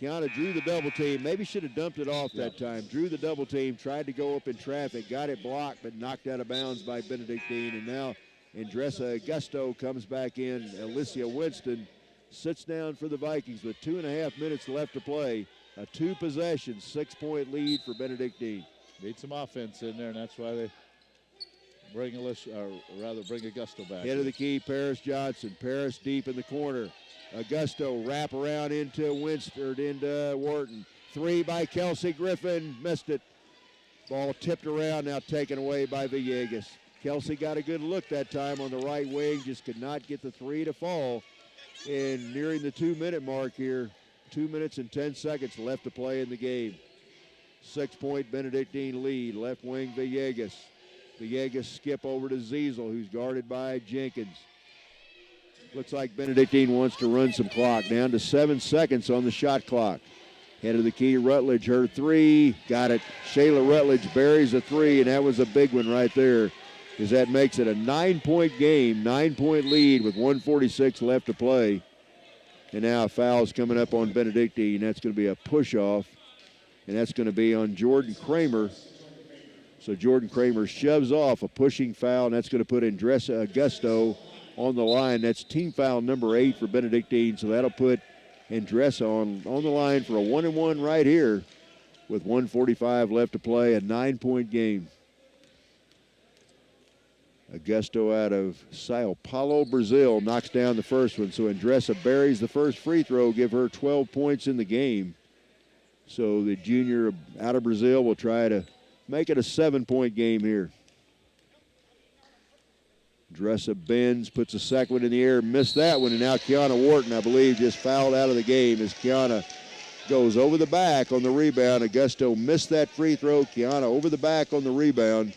Kiana drew the double team. Maybe should have dumped it off that time. Drew the double team. Tried to go up in traffic. Got it blocked, but knocked out of bounds by Benedictine. And now Andressa Augusto comes back in. Alicia Winston sits down for the Vikings with 2.5 minutes left to play. A two-possession, 6-point lead for Benedictine. Need some offense in there, and that's why they bring Augusto back. Head of the key, Paris Johnson. Paris deep in the corner. Augusto wrap around into Wharton. Three by Kelsey Griffin. Missed it. Ball tipped around, now taken away by Villegas. Kelsey got a good look that time on the right wing, just could not get the three to fall. And nearing the 2-minute mark here, 2 minutes and 10 seconds left to play in the game. 6-point Benedictine lead. Left wing Villegas. Villegas skip over to Ziesel, who's guarded by Jenkins. Looks like Benedictine wants to run some clock. Down to 7 seconds on the shot clock. Head of the key, Rutledge, her three. Got it. Shayla Rutledge buries a three, and that was a big one right there, because that makes it a 9-point game, 9-point lead with 1:46 left to play. And now a foul's coming up on Benedictine. That's going to be a push-off, and that's going to be on Jordan Kramer. So Jordan Kramer shoves off a pushing foul, and that's going to put Andressa Augusto on the line. That's team foul number 8 for Benedictine, so that'll put Andressa on the line for a 1-and-1 right here with 1:45 left to play, a 9-point game. Augusto out of Sao Paulo, Brazil, knocks down the first one. So Andressa buries the first free throw, give her 12 points in the game. So the junior out of Brazil will try to make it a 7-point game here. Andressa bends, puts a second one in the air, missed that one, and now Kiana Wharton, I believe, just fouled out of the game as Kiana goes over the back on the rebound. Augusto missed that free throw. Kiana over the back on the rebound.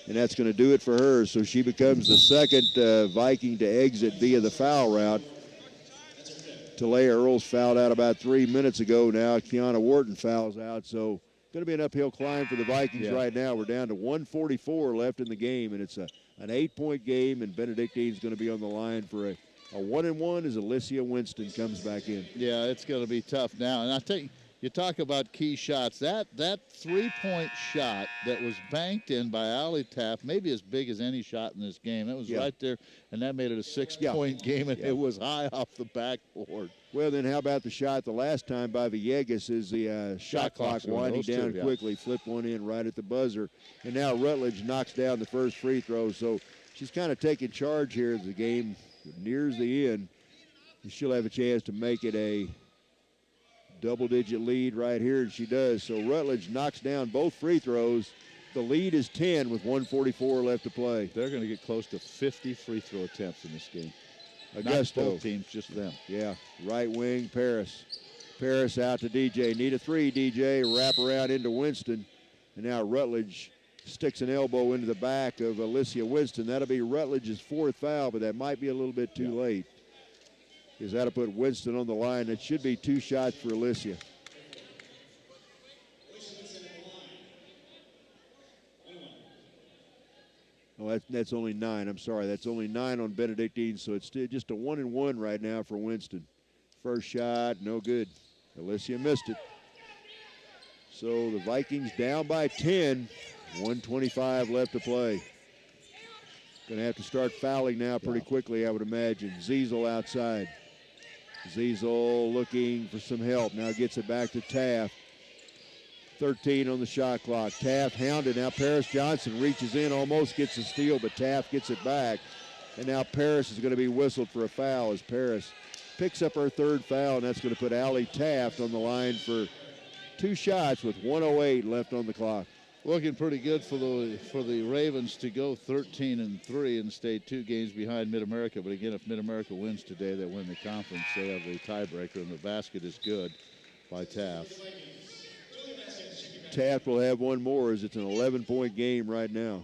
And that's going to do it for her. So she becomes the second Viking to exit via the foul route. Talea Earls fouled out about 3 minutes ago. Now Kiana Wharton fouls out. So going to be an uphill climb for the Vikings right now. We're down to 1:44 left in the game, and it's an 8-point game, and Benedictine's going to be on the line for a 1-and-1 as Alicia Winston comes back in. Yeah, it's going to be tough now. And I think you talk about key shots. That three-point shot that was banked in by Allie Taft, maybe as big as any shot in this game. That was right there, and that made it a 6-point game, and it was high off the backboard. Well, then how about the shot the last time by Villegas as the shot clock winding down quickly, flipped one in right at the buzzer. And now Rutledge knocks down the first free throw. So she's kind of taking charge here as the game nears the end. And she'll have a chance to make it a double-digit lead right here, and she does. So Rutledge knocks down both free throws. The lead is 10 with 1:44 left to play. They're going to get close to 50 free throw attempts in this game. Augusto. Not both teams, just them. Yeah, right wing, Paris. Paris out to DJ. Need a three, DJ. Wrap around into Winston. And now Rutledge sticks an elbow into the back of Alicia Winston. That'll be Rutledge's fourth foul, but that might be a little bit too late. Because that'll put Winston on the line. It should be 2 shots for Alicia. Oh, that's only 9. I'm sorry. That's only 9 on Benedictine, so it's still just a 1-and-1 right now for Winston. First shot, no good. Alicia missed it. So the Vikings down by 10. 1:25 left to play. Going to have to start fouling now pretty quickly, I would imagine. Ziesel outside. Ziesel looking for some help. Now gets it back to Taft. 13 on the shot clock. Taft hounded. Now Paris Johnson reaches in, almost gets a steal, but Taft gets it back. And now Paris is going to be whistled for a foul as Paris picks up her third foul, and that's going to put Allie Taft on the line for 2 shots with 1:08 left on the clock. Looking pretty good for the Ravens to go 13-3 and stay 2 games behind Mid-America. But again, if Mid-America wins today, they win the conference. They have the tiebreaker, and the basket is good by Taft. Taft will have one more as it's an 11-point game right now.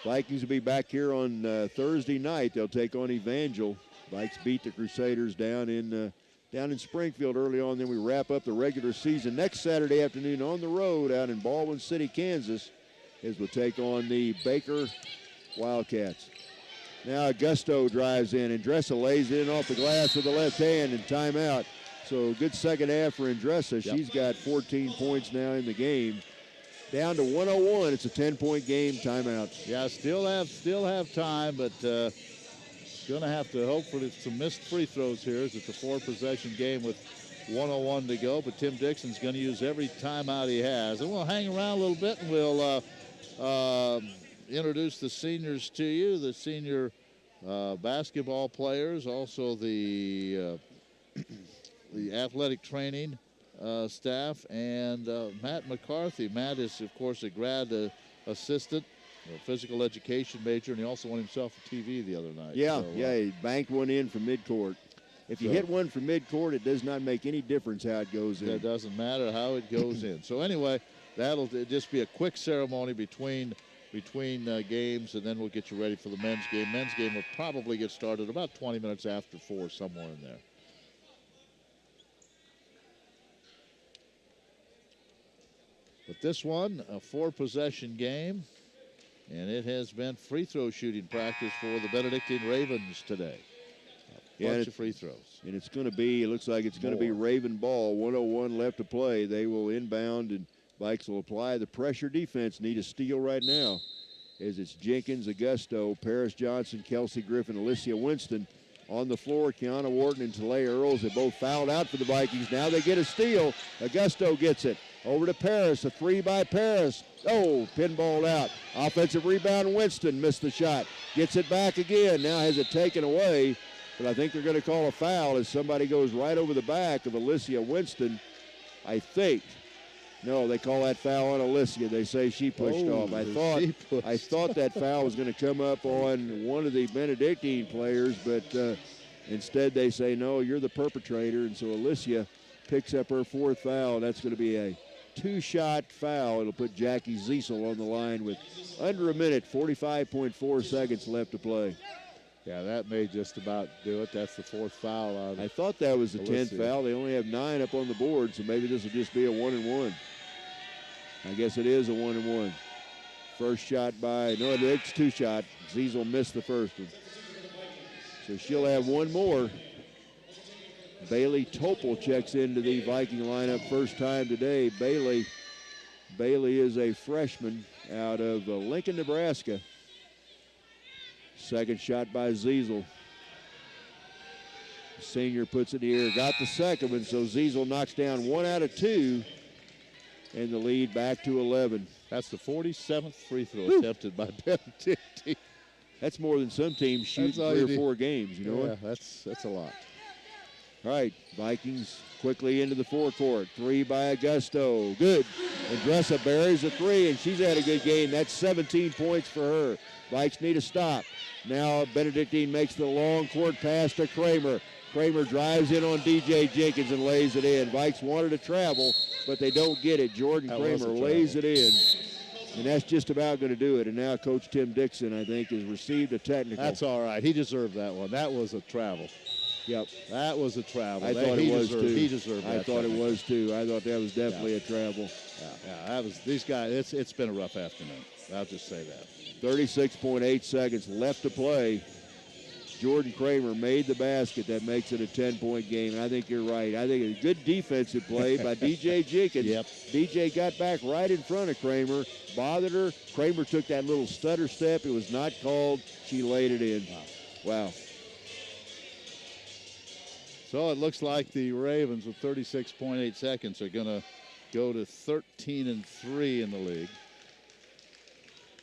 Vikings will be back here on Thursday night. They'll take on Evangel. Vikes beat the Crusaders down in Springfield early on. Then we wrap up the regular season next Saturday afternoon on the road out in Baldwin City, Kansas, as we'll take on the Baker Wildcats. Now Augusto drives in. Andressa lays it in off the glass with the left hand and timeout. So good second half for Andressa. She's got 14 points now in the game. Down to 101. It's a 10-point game. Timeout. Yeah, still have time, but going to have to hope for some missed free throws here as it's a 4-possession game with 1:01 to go. But Tim Dixon's going to use every timeout he has. And we'll hang around a little bit, and we'll introduce the seniors to you, the senior basketball players, also the athletic training staff, and Matt McCarthy. Matt is, of course, a grad assistant, a physical education major, and he also won himself a TV the other night. Yeah, he banked one in from midcourt. If you hit one from midcourt, it does not make any difference how it goes in. It doesn't matter how it goes in. So anyway, that'll just be a quick ceremony between games, and then we'll get you ready for the men's game. Men's game will probably get started about 20 minutes after 4, somewhere in there. But this one, a 4-possession game, and it has been free throw shooting practice for the Benedictine Ravens today. A bunch of free throws. And it's going to be, it looks like it's going to be Raven ball. 1:01 left to play. They will inbound, and Vikes will apply the pressure defense. Need a steal right now as it's Jenkins, Augusto, Paris Johnson, Kelsey Griffin, Alicia Winston on the floor. Kiana Wharton and Talea Earls have both fouled out for the Vikings. Now they get a steal. Augusto gets it. Over to Paris, a 3 by Paris. Oh, pinballed out. Offensive rebound, Winston missed the shot. Gets it back again, now has it taken away. But I think they're going to call a foul as somebody goes right over the back of Alicia Winston, I think. No, they call that foul on Alicia. They say she pushed off. I thought that foul was going to come up on one of the Benedictine players, but instead they say, no, you're the perpetrator. And so Alicia picks up her 4th foul. That's going to be a 2-shot foul. It'll put Jackie Ziesel on the line with under a minute, 45.4 seconds left to play. Yeah, that may just about do it. That's the 4th foul on I thought that was the 10th foul. They only have 9 up on the board, so maybe this will just be a 1-and-1. I guess it is a 1-and-1. First shot by, no, it's 2-shot. Ziesel missed the first one. So she'll have one more. Bailey Topol checks into the Viking lineup first time today. Bailey is a freshman out of Lincoln, Nebraska. Second shot by Ziesel. Senior puts it in the air, got the second one, so Ziesel knocks down 1 out of 2, and the lead back to 11. That's the 47th free throw attempted by Benedictine. That's more than some teams shoot 3 or 4 games, you know? Yeah, that's a lot. All right, Vikings quickly into the forecourt. 3 by Augusto. Good. And Dressa buries a 3, and she's had a good game. That's 17 points for her. Vikes need a stop. Now Benedictine makes the long court pass to Kramer. Kramer drives in on DJ Jenkins and lays it in. Vikes wanted to travel, but they don't get it. Jordan Kramer lays it in. And that's just about going to do it. And now Coach Tim Dixon, I think, has received a technical. That's all right. He deserved that one. That was a travel. Yep. That was a travel. I thought it was, too. He deserved that. I thought it was, too. I thought that was definitely a travel. Yeah, that was, these guys, it's been a rough afternoon. I'll just say that. 36.8 seconds left to play. Jordan Kramer made the basket. That makes it a 10-point game. And I think you're right. I think a good defensive play by DJ Jenkins. Yep. DJ got back right in front of Kramer, bothered her. Kramer took that little stutter step. It was not called. She laid it in. Wow. So it looks like the Ravens with 36.8 seconds are going to go to 13-3 in the league.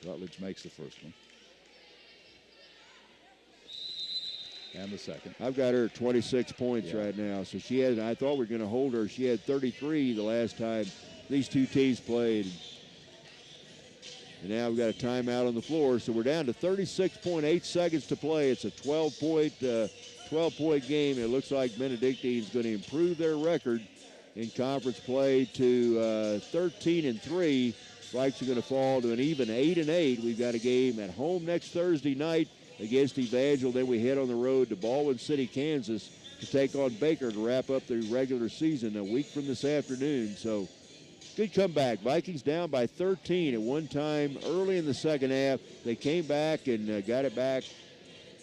Rutledge makes the first one. And the second. I've got her at 26 points right now. So she had, I thought we were going to hold her. She had 33 the last time these two teams played. And now we've got a timeout on the floor. So we're down to 36.8 seconds to play. It's a 12-point game. It looks like Benedictine is going to improve their record in conference play to 13-3. Vikes are going to fall to an even 8-8. We've got a game at home next Thursday night against Evangel. Then we head on the road to Baldwin City, Kansas to take on Baker to wrap up the regular season a week from this afternoon. So good comeback. Vikings down by 13 at one time early in the second half. They came back and got it back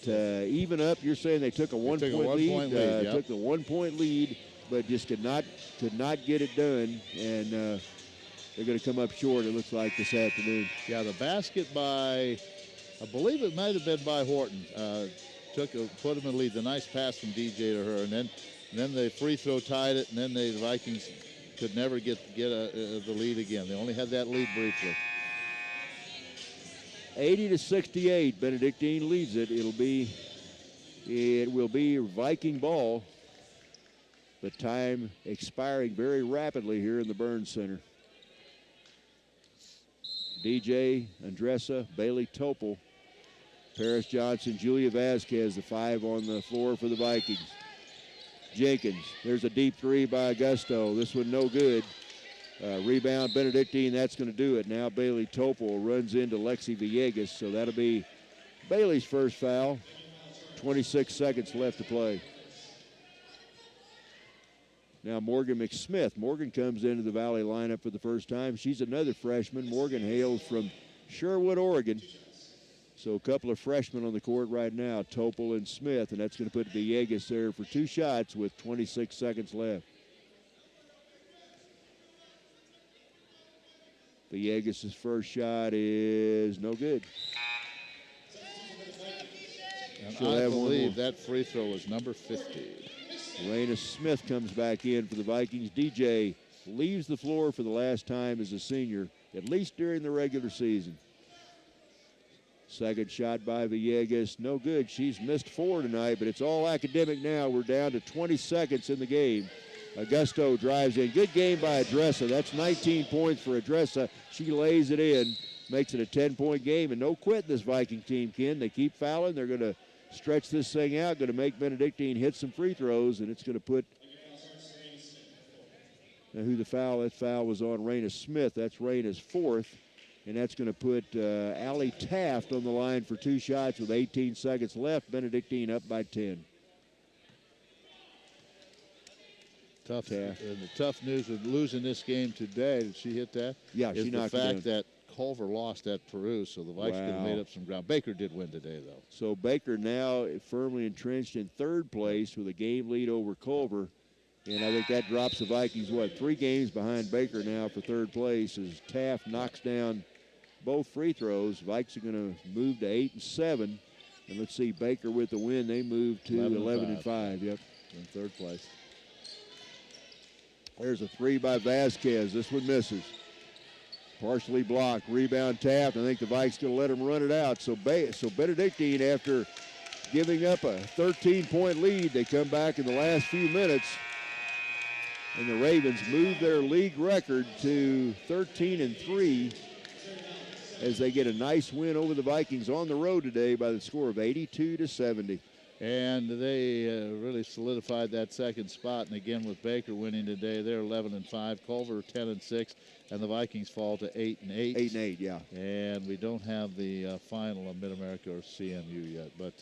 to even up. You're saying they took a one-point lead. Took the 1-point lead, but just could not get it done. And they're going to come up short, it looks like, this afternoon. Yeah, the basket by, I believe it might have been by Horton. Put him in the lead. The nice pass from DJ to her, and then the free throw tied it, and then the Vikings could never get the lead again. They only had that lead briefly. 80-68. Benedictine leads it. It will be Viking ball. The time expiring very rapidly here in the Burns Center. DJ, Andressa, Bailey Topol, Paris Johnson, Julia Vasquez, the 5 on the floor for the Vikings. Jenkins, there's a deep 3 by Augusto. This one no good. Rebound Benedictine, that's going to do it. Now Bailey Topol runs into Lexi Villegas, so that'll be Bailey's first foul. 26 seconds left to play. Now Morgan McSmith. Morgan comes into the Valley lineup for the first time. She's another freshman. Morgan hails from Sherwood, Oregon. So a couple of freshmen on the court right now, Topol and Smith, and that's going to put Villegas there for 2 shots with 26 seconds left. Villegas' first shot is no good. And I believe that free throw was number 50. Raina Smith comes back in for the Vikings. DJ leaves the floor for the last time as a senior, at least during the regular season. Second shot by Villegas, no good. She's missed 4 tonight, but it's all academic now. We're down to 20 seconds in the game. Augusto drives in. Good game by Andressa. That's 19 points for Andressa. She lays it in, makes it a 10-point game, and no quit this Viking team, Ken. They keep fouling. They're going to stretch this thing out, going to make Benedictine hit some free throws, and it's going to put, now who the foul, that foul was on Raina Smith. That's Raina's 4th, and that's going to put Allie Taft on the line for 2 shots with 18 seconds left. Benedictine up by 10. Tough. And the tough news with losing this game today, did she hit that? Yeah, she knocked it down. The fact that Culver lost at Peru, so the Vikes could have made up some ground. Baker did win today, though. So Baker now firmly entrenched in third place with a game lead over Culver. And I think that drops the Vikings, 3 games behind Baker now for third place as Taft knocks down both free throws. Vikes are going to move to 8 and 7. And let's see, Baker with the win, they move to 11 and 5. Yep. In third place. There's a 3 by Vasquez. This one misses. Partially blocked. Rebound Taft. I think the Vikes going to let him run it out. So Benedictine, after giving up a 13-point lead, they come back in the last few minutes. And the Ravens move their league record to 13 and 3 as they get a nice win over the Vikings on the road today by the score of 82 to 70. And they really solidified that second spot. And again, with Baker winning today, they're 11 and 5. Culver 10 and 6, and the Vikings fall to 8 and 8. 8 and 8, yeah. And we don't have the final of Mid-America or CMU yet, but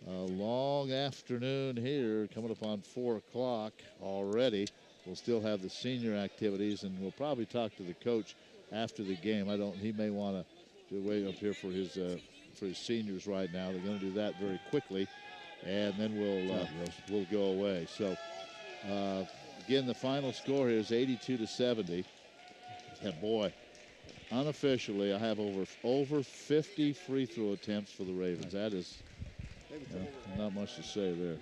a long afternoon here, coming up on 4 o'clock already. We'll still have the senior activities, and we'll probably talk to the coach after the game. He may want to wait up here for his seniors right now. They're going to do that very quickly, and then we'll go away. So again, the final score here is 82 to 70. And boy, unofficially, I have over 50 free throw attempts for the Ravens. That is not much to say there.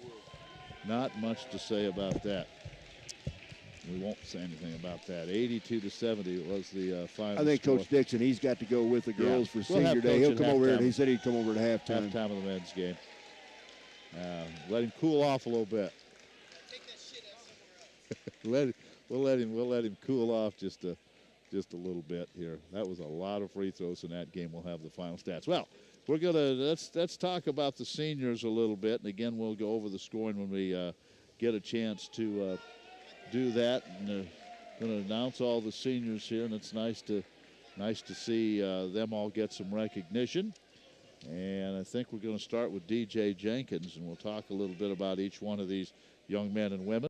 Not much to say about that. We won't say anything about that. 82 to 70 was the final. I think score. Coach Dixon, he's got to go with the girls for senior day. He'll come over here. He said he'd come over at halftime. Halftime of the men's game. Let him cool off a little bit. We'll let him cool off just a little bit here. That was a lot of free throws in that game. We'll have the final stats. Well, we're gonna let's talk about the seniors a little bit, and again we'll go over the scoring when we get a chance to do that. And going to announce all the seniors here, and it's nice to see them all get some recognition. And I think we're going to start with DJ Jenkins, and we'll talk a little bit about each one of these young men and women.